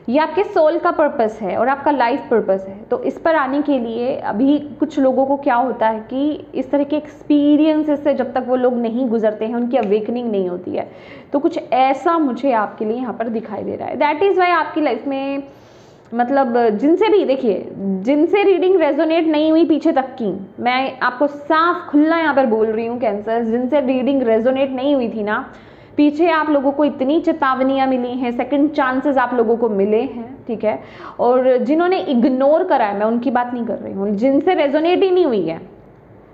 ये आपके सोल का पर्पस है और आपका लाइफ पर्पस है। तो इस पर आने के लिए अभी कुछ लोगों को क्या होता है कि इस तरह के एक्सपीरियंसेस से जब तक वो लोग नहीं गुजरते हैं, उनकी अवेकनिंग नहीं होती है। तो कुछ ऐसा मुझे आपके लिए यहाँ पर दिखाई दे रहा है। दैट इज़ वाई आपकी लाइफ में मतलब जिनसे भी, देखिए, जिनसे रीडिंग रेजोनेट नहीं हुई पीछे तक की, मैं आपको साफ खुला यहाँ पर बोल रही हूँ कैंसर, जिनसे रीडिंग रेजोनेट नहीं हुई थी ना, पीछे आप लोगों को इतनी चेतावनियाँ मिली हैं, सेकंड चांसेस आप लोगों को मिले हैं, ठीक है। और जिन्होंने इग्नोर करा है, मैं उनकी बात नहीं कर रही हूँ, जिनसे रेजोनेट ही नहीं हुई है,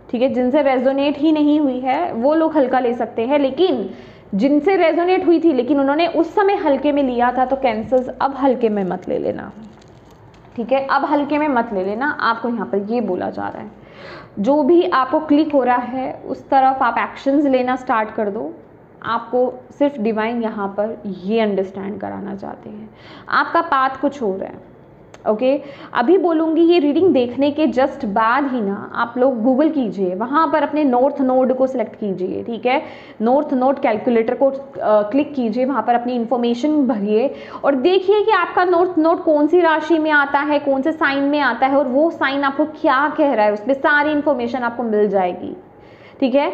ठीक है, जिनसे रेजोनेट ही नहीं हुई है वो लोग हल्का ले सकते हैं, लेकिन जिनसे रेजोनेट हुई थी लेकिन उन्होंने उस समय हल्के में लिया था, तो कैंसर्स अब हल्के में मत ले लेना, ठीक है, अब हल्के में मत ले लेना। आपको यहाँ पर ये बोला जा रहा है, जो भी आपको क्लिक हो रहा है उस तरफ आप एक्शंस लेना स्टार्ट कर दो। आपको सिर्फ डिवाइन यहाँ पर ये अंडरस्टैंड कराना चाहते हैं, आपका पाथ कुछ हो रहा है, ओके। अभी बोलूँगी ये रीडिंग देखने के जस्ट बाद ही ना आप लोग गूगल कीजिए, वहाँ पर अपने नॉर्थ नोड को सिलेक्ट कीजिए, ठीक है, नॉर्थ नोड कैलकुलेटर को क्लिक कीजिए, वहाँ पर अपनी इन्फॉर्मेशन भरिए और देखिए कि आपका नॉर्थ नोड कौन सी राशि में आता है, कौन से साइन में आता है और वो साइन आपको क्या कह रहा है, उसमें सारी इन्फॉर्मेशन आपको मिल जाएगी, ठीक है।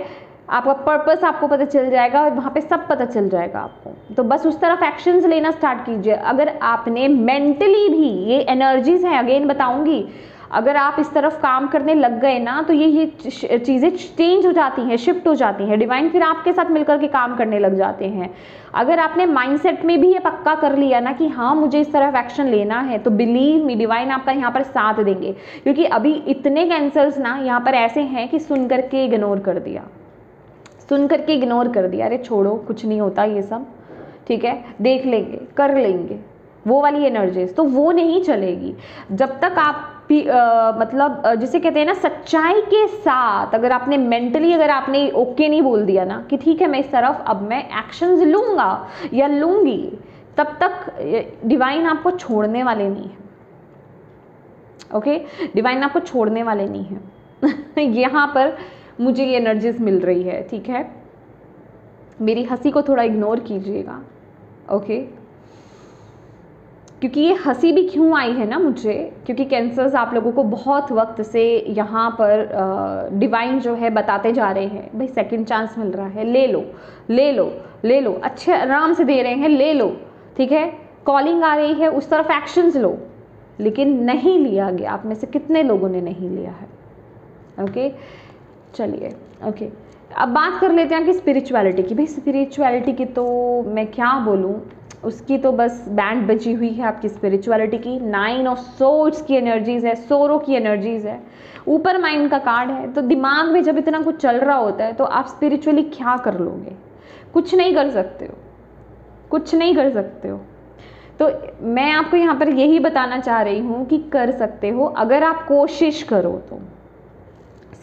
आपका पर्पस आपको पता चल जाएगा और वहाँ पे सब पता चल जाएगा आपको। तो बस उस तरफ एक्शंस लेना स्टार्ट कीजिए। अगर आपने मेंटली भी, ये एनर्जीज हैं, अगेन बताऊंगी, अगर आप इस तरफ काम करने लग गए ना, तो ये चीज़ें चेंज हो जाती हैं, शिफ्ट हो जाती हैं, डिवाइन फिर आपके साथ मिलकर के काम करने लग जाते हैं। अगर आपने माइंडसेट में भी ये पक्का कर लिया ना कि हाँ मुझे इस तरफ एक्शन लेना है, तो बिलीव मी डिवाइन आपका यहाँ पर साथ देंगे। क्योंकि अभी इतने कैंसर्स ना यहाँ पर ऐसे हैं कि सुन करके इग्नोर कर दिया, सुन करके इग्नोर कर दिया, अरे छोड़ो कुछ नहीं होता ये सब, ठीक है, देख लेंगे, कर लेंगे, वो वाली एनर्जीज तो वो नहीं चलेगी जब तक आप मतलब जिसे कहते हैं ना सच्चाई के साथ। अगर आपने मेंटली, अगर आपने ओके नहीं बोल दिया ना कि ठीक है मैं इस तरफ अब मैं एक्शंस लूँगा या लूँगी, तब तक डिवाइन आपको छोड़ने वाले नहीं है, ओके, डिवाइन आपको छोड़ने वाले नहीं है। यहाँ पर मुझे ये एनर्जीज मिल रही है, ठीक है। मेरी हंसी को थोड़ा इग्नोर कीजिएगा, ओके, क्योंकि ये हंसी भी क्यों आई है ना मुझे, क्योंकि कैंसर्स आप लोगों को बहुत वक्त से यहाँ पर डिवाइन जो है बताते जा रहे हैं, भाई सेकंड चांस मिल रहा है, ले लो ले लो ले लो, अच्छे आराम से दे रहे हैं, ले लो, ठीक है, कॉलिंग आ रही है, उस तरफ एक्शंस लो, लेकिन नहीं लिया गया। आप में से कितने लोगों ने नहीं लिया है, ओके। चलिए, ओके, अब बात कर लेते हैं कि स्पिरिचुअलिटी की। भाई स्पिरिचुअलिटी की तो मैं क्या बोलूँ, उसकी तो बस बैंड बजी हुई है आपकी स्पिरिचुअलिटी की। 9 ऑफ सोर्ड्स की एनर्जीज है, सोरो की एनर्जीज है, ऊपर माइंड का कार्ड है। तो दिमाग में जब इतना कुछ चल रहा होता है तो आप स्पिरिचुअली क्या कर लोगे? कुछ नहीं कर सकते हो, कुछ नहीं कर सकते हो। तो मैं आपको यहाँ पर यही बताना चाह रही हूँ कि कर सकते हो अगर आप कोशिश करो तो।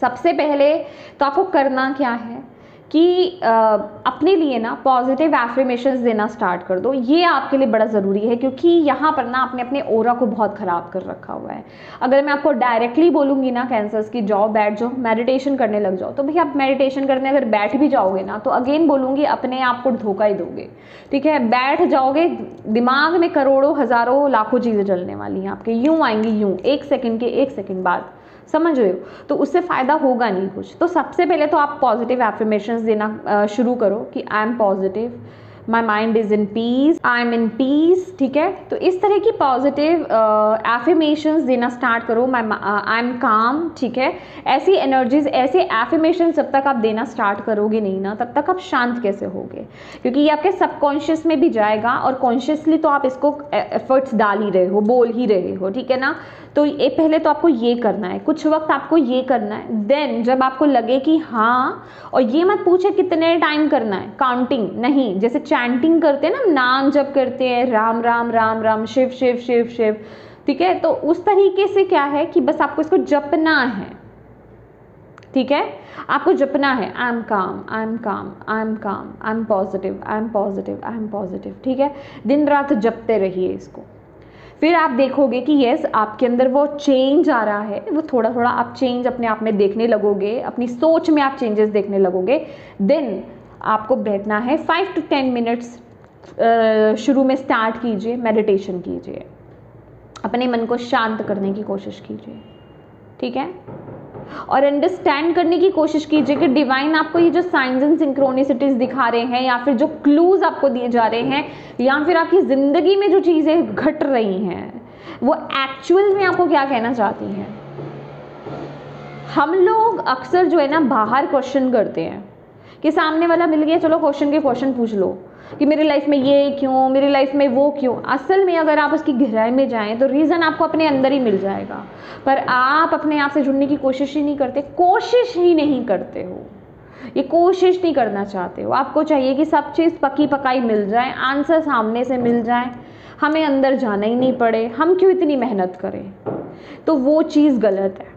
सबसे पहले तो आपको करना क्या है कि अपने लिए ना पॉजिटिव एफर्मेशंस देना स्टार्ट कर दो। ये आपके लिए बड़ा ज़रूरी है, क्योंकि यहाँ पर ना आपने अपने ऑरा को बहुत ख़राब कर रखा हुआ है। अगर मैं आपको डायरेक्टली बोलूँगी ना कैंसर्स की जाओ बैठ जाओ मेडिटेशन करने लग जाओ, तो भैया आप मेडिटेशन करने अगर बैठ भी जाओगे ना तो अगेन बोलूँगी अपने आप को धोखा ही दोगे। ठीक है, बैठ जाओगे, दिमाग में करोड़ों हज़ारों लाखों चीज़ें चलने वाली हैं आपके, यूँ आएंगी यूँ, 1 सेकंड बाद, समझ रहे हो? तो उससे फ़ायदा होगा नहीं कुछ। तो सबसे पहले तो आप पॉजिटिव एफर्मेशंस देना शुरू करो कि I am positive, my mind is in peace, I am in peace. ठीक है, तो इस तरह की पॉजिटिव एफर्मेशंस देना स्टार्ट करो। आई एम काम। ठीक है, ऐसी एनर्जीज, ऐसे एफर्मेशंस जब तक आप देना स्टार्ट करोगे नहीं ना, तब तक आप शांत कैसे होगे? क्योंकि ये आपके सबकॉन्शियस में भी जाएगा और कॉन्शियसली तो आप इसको एफर्ट्स डाल ही रहे हो, बोल ही रहे हो। ठीक है ना, तो ये पहले तो आपको ये करना है, कुछ वक्त आपको ये करना है। देन जब आपको लगे कि हाँ, और ये मत पूछे कितने टाइम करना है, काउंटिंग नहीं, जैसे चैंटिंग करते हैं ना, नाम जप करते हैं, राम राम राम राम, शिव शिव शिव शिव। ठीक है, तो उस तरीके से क्या है कि बस आपको इसको जपना है। ठीक है, आपको जपना है, आई एम काम, आई एम काम, आई एम काम, I am positive, I am positive, I am positive. ठीक है, दिन रात जपते रहिए इसको। फिर आप देखोगे कि यस, आपके अंदर वो चेंज आ रहा है, वो थोड़ा थोड़ा आप चेंज अपने आप में देखने लगोगे, अपनी सोच में आप चेंजेस देखने लगोगे। देन आपको बैठना है 5 to 10 मिनट्स, शुरू में स्टार्ट कीजिए, मेडिटेशन कीजिए, अपने मन को शांत करने की कोशिश कीजिए। ठीक है, और अंडरस्टैंड करने की कोशिश कीजिए कि डिवाइन आपको ये जो साइंस एंड सिंक्रोनिसिटीज दिखा रहे हैं, या फिर जो क्लूज आपको दिए जा रहे हैं, या फिर आपकी ज़िंदगी में जो चीज़ें घट रही हैं, वो एक्चुअल में आपको क्या कहना चाहती हैं। हम लोग अक्सर जो है ना बाहर क्वेश्चन करते हैं कि सामने वाला मिल गया, चलो क्वेश्चन के क्वेश्चन पूछ लो कि मेरी लाइफ में ये क्यों, मेरी लाइफ में वो क्यों। असल में अगर आप उसकी गहराई में जाएं तो रीज़न आपको अपने अंदर ही मिल जाएगा, पर आप अपने आप से जुड़ने की कोशिश ही नहीं करते, कोशिश ही नहीं करते हो, ये कोशिश नहीं करना चाहते हो। आपको चाहिए कि सब चीज़ पकी पकाई मिल जाए, आंसर सामने से मिल जाए, हमें अंदर जाना ही नहीं पड़े, हम क्यों इतनी मेहनत करें। तो वो चीज़ गलत है।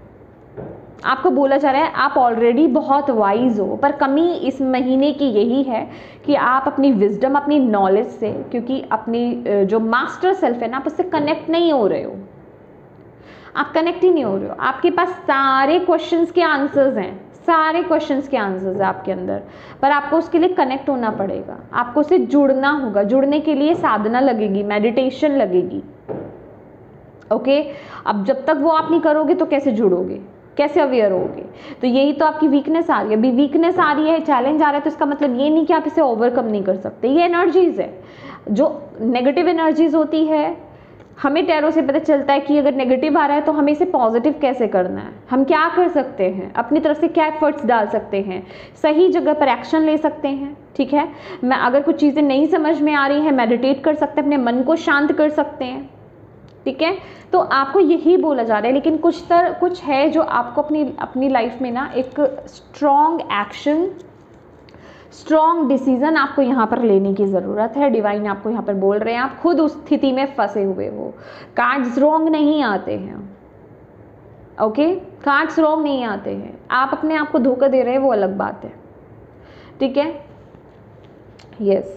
आपको बोला जा रहा है आप ऑलरेडी बहुत वाइज हो, पर कमी इस महीने की यही है कि आप अपनी विजडम, अपनी नॉलेज से, क्योंकि अपनी जो मास्टर सेल्फ है ना, आप उससे कनेक्ट नहीं हो रहे हो, आप कनेक्ट ही नहीं हो रहे हो। आपके पास सारे क्वेश्चंस के आंसर्स हैं, सारे क्वेश्चंस के आंसर्स हैं आपके अंदर, पर आपको उसके लिए कनेक्ट होना पड़ेगा, आपको उससे जुड़ना होगा। जुड़ने के लिए साधना लगेगी, मेडिटेशन लगेगी। ओके, अब जब तक वो आप नहीं करोगे तो कैसे जुड़ोगे, कैसे अवेयर होगे? तो यही तो आपकी वीकनेस आ रही है। अभी वीकनेस आ रही है, चैलेंज आ रहा है, तो इसका मतलब ये नहीं कि आप इसे ओवरकम नहीं कर सकते। ये एनर्जीज है, जो नेगेटिव एनर्जीज होती है, हमें टैरो से पता चलता है कि अगर नेगेटिव आ रहा है तो हमें इसे पॉजिटिव कैसे करना है, हम क्या कर सकते हैं, अपनी तरफ से क्या एफर्ट्स डाल सकते हैं, सही जगह पर एक्शन ले सकते हैं। ठीक है, मैं अगर कुछ चीज़ें नहीं समझ में आ रही हैं, मेडिटेट कर सकते हैं, अपने मन को शांत कर सकते हैं। ठीक है, तो आपको यही बोला जा रहा है। लेकिन कुछ है जो आपको अपनी लाइफ में ना एक स्ट्रॉन्ग एक्शन, स्ट्रॉन्ग डिसीजन आपको यहाँ पर लेने की ज़रूरत है। डिवाइन आपको यहाँ पर बोल रहे हैं, आप खुद उस स्थिति में फंसे हुए हो। कार्ड्स रॉन्ग नहीं आते हैं, ओके, कार्ड्स रॉन्ग नहीं आते हैं, आप अपने आप को धोखा दे रहे हैं, वो अलग बात है। ठीक है, यस।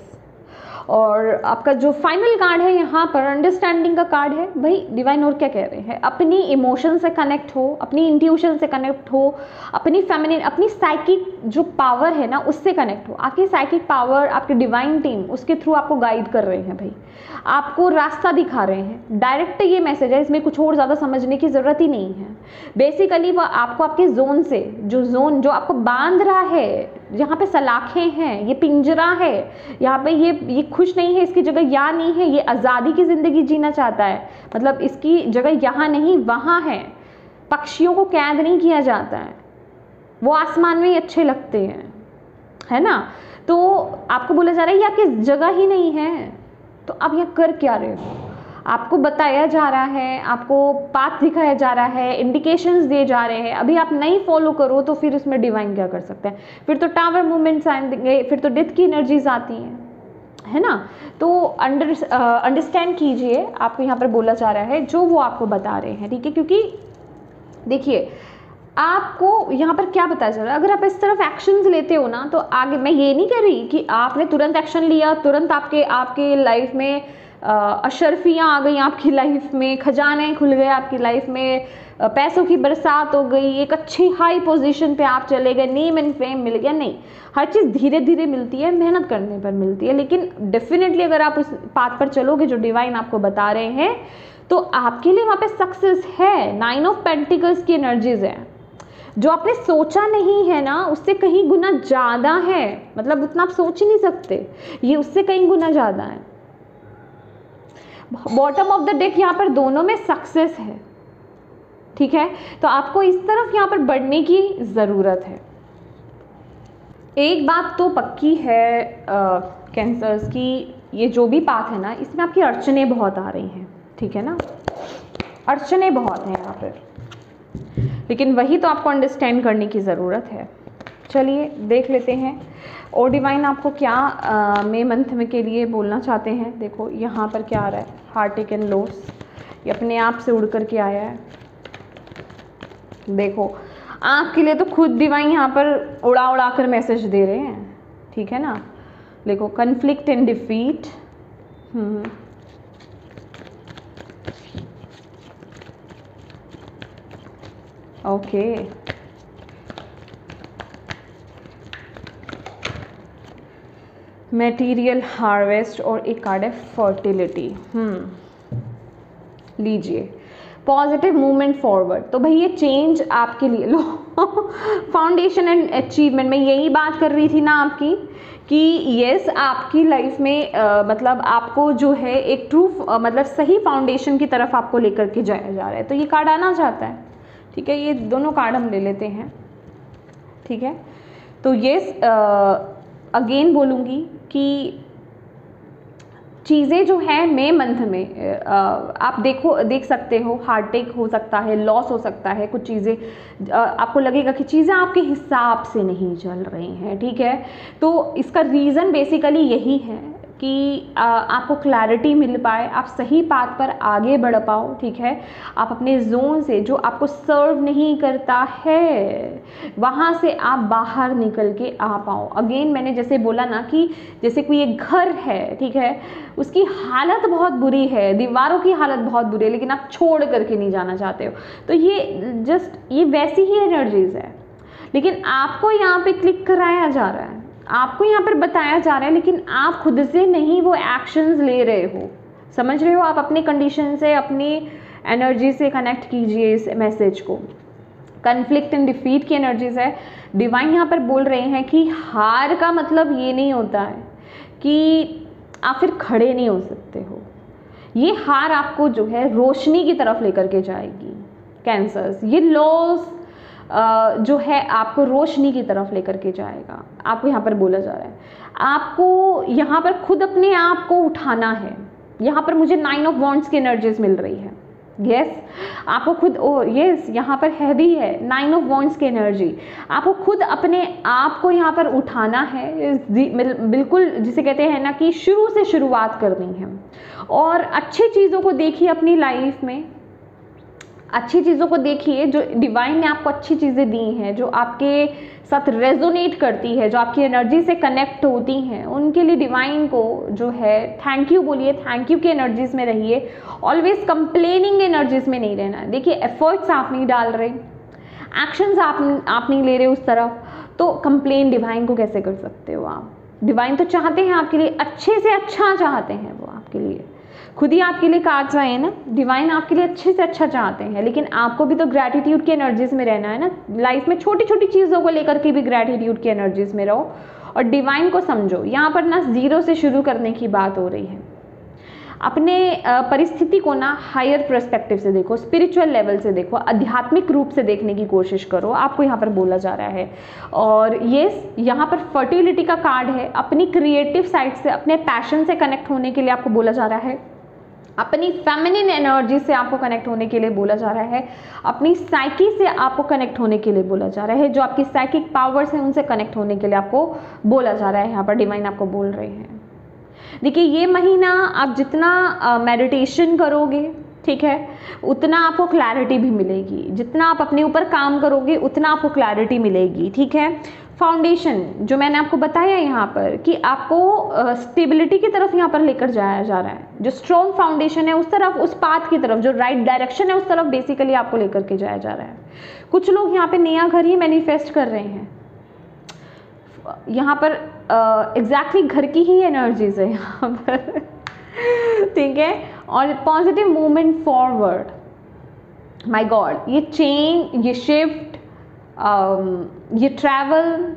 और आपका जो फाइनल कार्ड है यहाँ पर अंडरस्टैंडिंग का कार्ड है। भाई डिवाइन और क्या कह रहे हैं, अपनी इमोशन से कनेक्ट हो, अपनी इंट्यूशन से कनेक्ट हो, अपनी फेमिनिन, अपनी साइकिक जो पावर है ना उससे कनेक्ट हो। आपकी साइकिक पावर, आपकी डिवाइन टीम उसके थ्रू आपको गाइड कर रहे हैं, भाई आपको रास्ता दिखा रहे हैं। डायरेक्ट ये मैसेज है, इसमें कुछ और ज़्यादा समझने की ज़रूरत ही नहीं है। बेसिकली वो आपको आपके जोन से, जो आपको बांध रहा है, जहाँ पे सलाखें हैं, ये पिंजरा है, यहाँ पे ये खुश नहीं है, इसकी जगह यहाँ नहीं है, ये आज़ादी की ज़िंदगी जीना चाहता है, मतलब इसकी जगह यहाँ नहीं वहाँ है। पक्षियों को कैद नहीं किया जाता है, वो आसमान में ही अच्छे लगते हैं। है ना। तो आपको बोला जा रहा है ये आपकी जगह ही नहीं है, तो आप यहाँ कर क्या रहे हो। आपको बताया जा रहा है, आपको पाथ दिखाया जा रहा है, इंडिकेशंस दिए जा रहे हैं, अभी आप नहीं फॉलो करो तो फिर उसमें डिवाइन क्या कर सकते हैं। फिर तो टावर मूवमेंट्स आएंगे, फिर तो डेथ की एनर्जीज आती हैं, है ना। तो अंडरस्टैंड कीजिए, आपको यहाँ पर बोला जा रहा है जो वो आपको बता रहे हैं, ठीक है। क्योंकि देखिए आपको यहाँ पर क्या बताया जा रहा है, अगर आप इस तरफ एक्शंस लेते हो ना तो आगे, मैं ये नहीं कह रही कि आपने तुरंत एक्शन लिया, तुरंत आपके लाइफ में अशरफियाँ आ गई, आपकी लाइफ में खजाने खुल गए, आपकी लाइफ में पैसों की बरसात हो गई, एक अच्छी हाई पोजीशन पे आप चले गए, नेम एंड फेम मिल गया। नहीं, हर चीज़ धीरे धीरे मिलती है, मेहनत करने पर मिलती है। लेकिन डेफिनेटली अगर आप उस पाथ पर चलोगे जो डिवाइन आपको बता रहे हैं, तो आपके लिए वहाँ पे सक्सेस है। 9 ऑफ पेंटिकल्स की एनर्जीज है, जो आपने सोचा नहीं है ना उससे कहीं गुना ज़्यादा है, मतलब उतना आप सोच ही नहीं सकते, ये उससे कहीं गुना ज़्यादा है। बॉटम ऑफ द डेक यहाँ पर दोनों में सक्सेस है, ठीक है। तो आपको इस तरफ यहाँ पर बढ़ने की ज़रूरत है। एक बात तो पक्की है कैंसर्स की, ये जो भी पाथ है ना इसमें आपकी अड़चने बहुत आ रही हैं, ठीक है ना, अड़चने बहुत हैं यहाँ पर, लेकिन वही तो आपको अंडरस्टैंड करने की ज़रूरत है। चलिए देख लेते हैं और डिवाइन आपको क्या मई मंथ में के लिए बोलना चाहते हैं। देखो यहाँ पर क्या आ रहा है, हार्ट टेक एंड लॉस, ये अपने आप से उड़ कर के आया है। देखो आपके लिए तो खुद डिवाइन यहाँ पर उड़ा उड़ा कर मैसेज दे रहे हैं, ठीक है ना। देखो conflict and defeat, okay, material harvest और एक कार्ड है फर्टिलिटी। लीजिए पॉजिटिव मूवमेंट फॉरवर्ड। तो भाई ये चेंज आपके लिए लो फाउंडेशन एंड अचीवमेंट, मैं यही बात कर रही थी ना आपकी कि यस आपकी लाइफ में मतलब आपको जो है एक ट्रू मतलब सही फाउंडेशन की तरफ आपको लेकर के जाया जा रहा है। तो ये कार्ड आना चाहता है, ठीक है। ये दोनों कार्ड हम ले लेते हैं, ठीक है। तो यस अगेन बोलूँगी कि चीज़ें जो है मई मंथ में आप देख सकते हो, हार्ट टेक हो सकता है, लॉस हो सकता है, कुछ चीज़ें आपको लगेगा कि चीज़ें आपके हिसाब से नहीं चल रही हैं, ठीक है। तो इसका रीज़न बेसिकली यही है कि आपको क्लैरिटी मिल पाए, आप सही पाथ पर आगे बढ़ पाओ, ठीक है। आप अपने जोन से जो आपको सर्व नहीं करता है वहाँ से आप बाहर निकल के आ पाओ। अगेन मैंने जैसे बोला ना कि जैसे कोई एक घर है, ठीक है, उसकी हालत बहुत बुरी है, दीवारों की हालत बहुत बुरी है, लेकिन आप छोड़ करके नहीं जाना चाहते हो। तो ये वैसी ही एनर्जीज है, लेकिन आपको यहाँ पे क्लिक कराया जा रहा है, आपको यहाँ पर बताया जा रहा है, लेकिन आप खुद से नहीं वो एक्शंस ले रहे हो। समझ रहे हो, आप अपनी कंडीशन से, अपनी एनर्जी से कनेक्ट कीजिए इस मैसेज को। कन्फ्लिक्ट एंड डिफीट की एनर्जीज है। डिवाइन यहाँ पर बोल रहे हैं कि हार का मतलब ये नहीं होता है कि आप फिर खड़े नहीं हो सकते हो। ये हार आपको जो है रोशनी की तरफ लेकर के जाएगी कैंसर्स। ये लॉस जो है आपको रोशनी की तरफ लेकर के जाएगा। आपको यहाँ पर बोला जा रहा है आपको यहाँ पर खुद अपने आप को उठाना है। यहाँ पर मुझे 9 ऑफ वॉन्ड्स की एनर्जीज मिल रही है। यस आपको खुद यस यहाँ पर है भी है 9 ऑफ वॉन्ड्स की एनर्जी। आपको खुद अपने आप को यहाँ पर उठाना है, बिल्कुल जिसे कहते हैं ना कि शुरू से शुरुआत करनी है। और अच्छी चीज़ों को देखिए अपनी लाइफ में, अच्छी चीज़ों को देखिए जो डिवाइन ने आपको अच्छी चीज़ें दी हैं, जो आपके साथ रेजोनेट करती है, जो आपकी एनर्जी से कनेक्ट होती हैं, उनके लिए डिवाइन को जो है थैंक यू बोलिए, थैंक यू की एनर्जीज में रहिए। ऑलवेज कंप्लेनिंग एनर्जीज में नहीं रहना है। देखिए एफर्ट्स आप नहीं डाल रहे, एक्शंस आप नहीं ले रहे उस तरफ, तो कंप्लेन डिवाइन को कैसे कर सकते हो आप। डिवाइन तो चाहते हैं आपके लिए अच्छे से अच्छा चाहते हैं, वो आपके लिए खुद ही आपके लिए कार्ड्स आए हैं ना, डिवाइन आपके लिए अच्छे से अच्छा चाहते हैं। लेकिन आपको भी तो ग्रैटिट्यूड की एनर्जीज में रहना है ना। लाइफ में छोटी छोटी चीज़ों को लेकर के भी ग्रैटिट्यूड की एनर्जीज में रहो और डिवाइन को समझो। यहाँ पर ना 0 से शुरू करने की बात हो रही है। अपने परिस्थिति को ना हायर पर्सपेक्टिव से देखो, स्पिरिचुअल लेवल से देखो, आध्यात्मिक रूप से देखने की कोशिश करो, आपको यहाँ पर बोला जा रहा है। और ये यहाँ पर फर्टिलिटी का कार्ड है, अपनी क्रिएटिव साइड से, अपने पैशन से कनेक्ट होने के लिए आपको बोला जा रहा है, अपनी फेमिनिन एनर्जी से आपको कनेक्ट होने के लिए बोला जा रहा है, अपनी साइकी से आपको कनेक्ट होने के लिए बोला जा रहा है, जो आपकी साइकिक पावर्स हैं उनसे कनेक्ट होने के लिए आपको बोला जा रहा है। यहाँ पर डिवाइन आपको बोल रहे हैं। देखिए ये महीना आप जितना मेडिटेशन करोगे, ठीक है, उतना आपको क्लैरिटी भी मिलेगी। जितना आप अपने ऊपर काम करोगे उतना आपको क्लैरिटी मिलेगी, ठीक है। फाउंडेशन जो मैंने आपको बताया यहाँ पर कि आपको स्टेबिलिटी की तरफ यहाँ पर लेकर जाया जा रहा है, जो स्ट्रॉन्ग फाउंडेशन है उस तरफ, उस पाथ की तरफ, जो राइट डायरेक्शन है उस तरफ बेसिकली आपको लेकर के जाया जा रहा है। कुछ लोग यहाँ पे नया घर ही मैनिफेस्ट कर रहे हैं, यहाँ पर एग्जैक्टली घर की ही एनर्जीज है यहाँ पर ठीक है। और positive movement forward, my God, ये चेंज, ये शिफ्ट, ये ट्रैवल,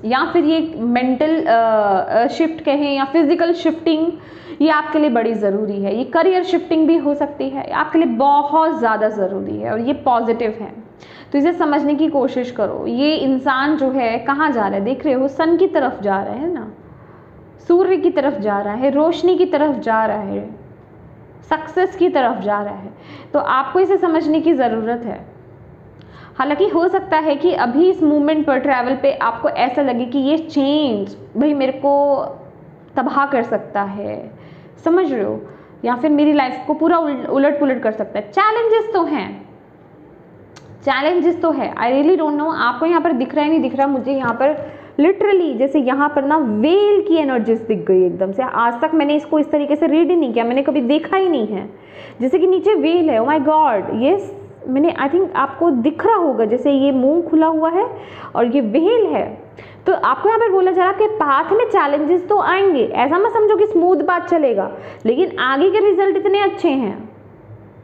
या फिर ये मेंटल शिफ्ट कहें या फिजिकल शिफ्टिंग, ये आपके लिए बड़ी ज़रूरी है। ये करियर शिफ्टिंग भी हो सकती है, आपके लिए बहुत ज़्यादा ज़रूरी है और ये पॉजिटिव है। तो इसे समझने की कोशिश करो। ये इंसान जो है कहाँ जा रहा है, देख रहे हो, सन की तरफ जा रहा है ना, सूर्य की तरफ जा रहा है, रोशनी की तरफ जा रहा है, सक्सेस की तरफ जा रहा है। तो आपको इसे समझने की ज़रूरत है। हालांकि हो सकता है कि अभी इस मूवमेंट पर, ट्रैवल पे, आपको ऐसा लगे कि ये चेंज भाई मेरे को तबाह कर सकता है, समझ रहे हो, या फिर मेरी लाइफ को पूरा उलट पुलट कर सकता है। चैलेंजेस तो हैं, चैलेंजेस तो है। आई रियली डोंट नो आपको यहाँ पर दिख रहा है नहीं दिख रहा, मुझे यहाँ पर लिटरली जैसे यहाँ पर ना वेल की एनर्जीज दिख गई एकदम से। आज तक मैंने इसको इस तरीके से रीड ही नहीं किया, मैंने कभी देखा ही नहीं है। जैसे कि नीचे वेल है, ओ माय गॉड, यस, मैंने आई थिंक आपको दिख रहा होगा, जैसे ये मुंह खुला हुआ है और ये वेल है। तो आपको यहाँ पर बोला जा रहा है कि पाथ में चैलेंजेस तो आएंगे, ऐसा मत समझो कि स्मूथ बात चलेगा, लेकिन आगे के रिजल्ट इतने अच्छे हैं।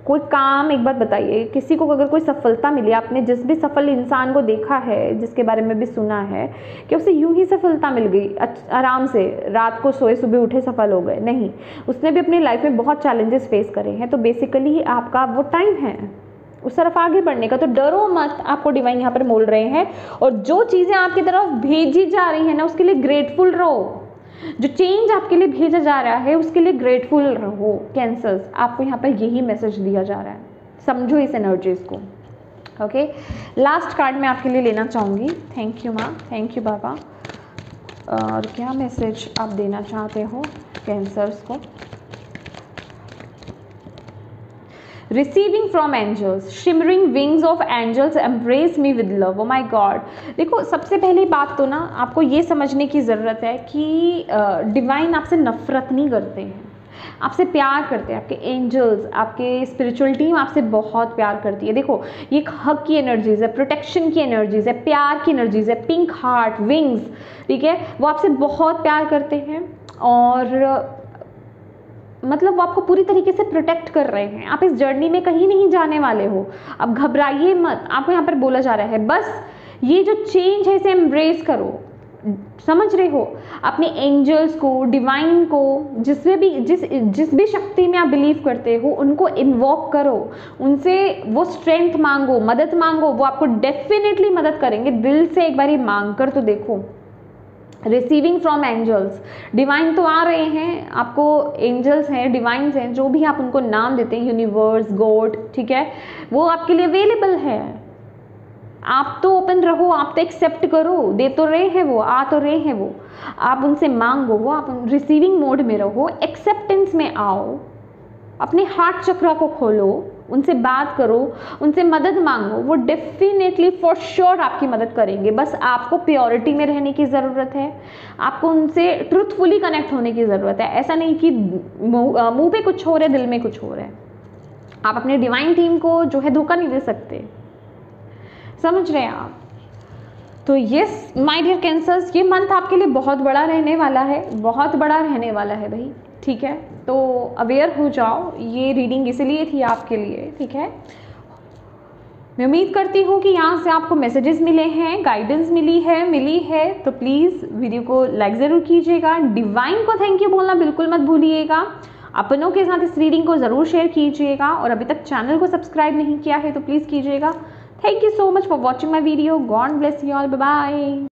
कोई काम, एक बात बताइए, किसी को अगर कोई सफलता मिली, आपने जिस भी सफल इंसान को देखा है, जिसके बारे में भी सुना है कि उसे यूं ही सफलता मिल गई, आराम से रात को सोए सुबह उठे सफल हो गए, नहीं, उसने भी अपनी लाइफ में बहुत चैलेंजेस फेस करे हैं। तो बेसिकली आपका वो टाइम है उस तरफ आगे बढ़ने का। तो डरो मत, आपको डिवाइन यहाँ पर बोल रहे हैं। और जो चीज़ें आपकी तरफ भेजी जा रही हैं ना, उसके लिए ग्रेटफुल रहो। जो चेंज आपके लिए भेजा जा रहा है उसके लिए ग्रेटफुल रहो। कैंसर्स, आपको यहाँ पर यही मैसेज दिया जा रहा है, समझो इस एनर्जीज को। ओके, लास्ट कार्ड मैं आपके लिए लेना चाहूँगी। थैंक यू माँ, थैंक यू बाबा। और क्या मैसेज आप देना चाहते हो कैंसर्स को? Receiving from angels, shimmering wings of angels embrace me with love. Oh my God, देखो सबसे पहली बात तो ना आपको ये समझने की ज़रूरत है कि डिवाइन आपसे नफरत नहीं करते हैं, आपसे प्यार करते हैं। आपके एंजल्स, आपके स्पिरिचुअल टीम आपसे बहुत प्यार करती है। देखो ये एक हक की एनर्जीज़ है, प्रोटेक्शन की एनर्जीज़ है, प्यार की एनर्जीज़ है, पिंक हार्ट, विंग्स, ठीक है, वो आपसे बहुत प्यार करते हैं और मतलब वो आपको पूरी तरीके से प्रोटेक्ट कर रहे हैं। आप इस जर्नी में कहीं नहीं जाने वाले हो, अब घबराइए मत। आपको यहाँ पर बोला जा रहा है बस ये जो चेंज है इसे एम्ब्रेस करो, समझ रहे हो, अपने एंजल्स को, डिवाइन को, जिस भी शक्ति में आप बिलीव करते हो उनको इन्वोक करो, उनसे वो स्ट्रेंथ मांगो, मदद मांगो, वो आपको डेफिनेटली मदद करेंगे। दिल से एक बार ये मांग कर तो देखो। रिसीविंग फ्रॉम एंजल्स, डिवाइन तो आ रहे हैं, आपको एंजल्स हैं, डिवाइंस हैं, जो भी आप उनको नाम देते हैं, यूनिवर्स, गॉड, ठीक है, वो आपके लिए अवेलेबल है। आप तो ओपन रहो, आप तो एक्सेप्ट करो, दे तो रहे हैं वो, आ तो रहे हैं वो, आप उनसे मांगो, वो आप रिसीविंग मोड में रहो, एक्सेप्टेंस में आओ, अपने हार्ट चक्रा को खोलो, उनसे बात करो, उनसे मदद मांगो, वो डेफिनेटली फॉर श्योर आपकी मदद करेंगे। बस आपको प्योरिटी में रहने की ज़रूरत है, आपको उनसे ट्रूथफुली कनेक्ट होने की ज़रूरत है। ऐसा नहीं कि मुंह पे कुछ हो रहा है, दिल में कुछ हो रहा है। आप अपने डिवाइन टीम को जो है धोखा नहीं दे सकते, समझ रहे हैं आप? तो यस माय डियर कैंसर्स, ये मंथ आपके लिए बहुत बड़ा रहने वाला है, बहुत बड़ा रहने वाला है भाई, ठीक है। तो अवेयर हो जाओ, ये रीडिंग इसलिए थी आपके लिए, ठीक है। मैं उम्मीद करती हूँ कि यहाँ से आपको मैसेजेस मिले हैं, गाइडेंस मिली है, तो प्लीज़ वीडियो को लाइक ज़रूर कीजिएगा। डिवाइन को थैंक यू बोलना बिल्कुल मत भूलिएगा। अपनों के साथ इस रीडिंग को ज़रूर शेयर कीजिएगा और अभी तक चैनल को सब्सक्राइब नहीं किया है तो प्लीज़ कीजिएगा। Thank you so much for watching my video. God bless you all. Bye bye.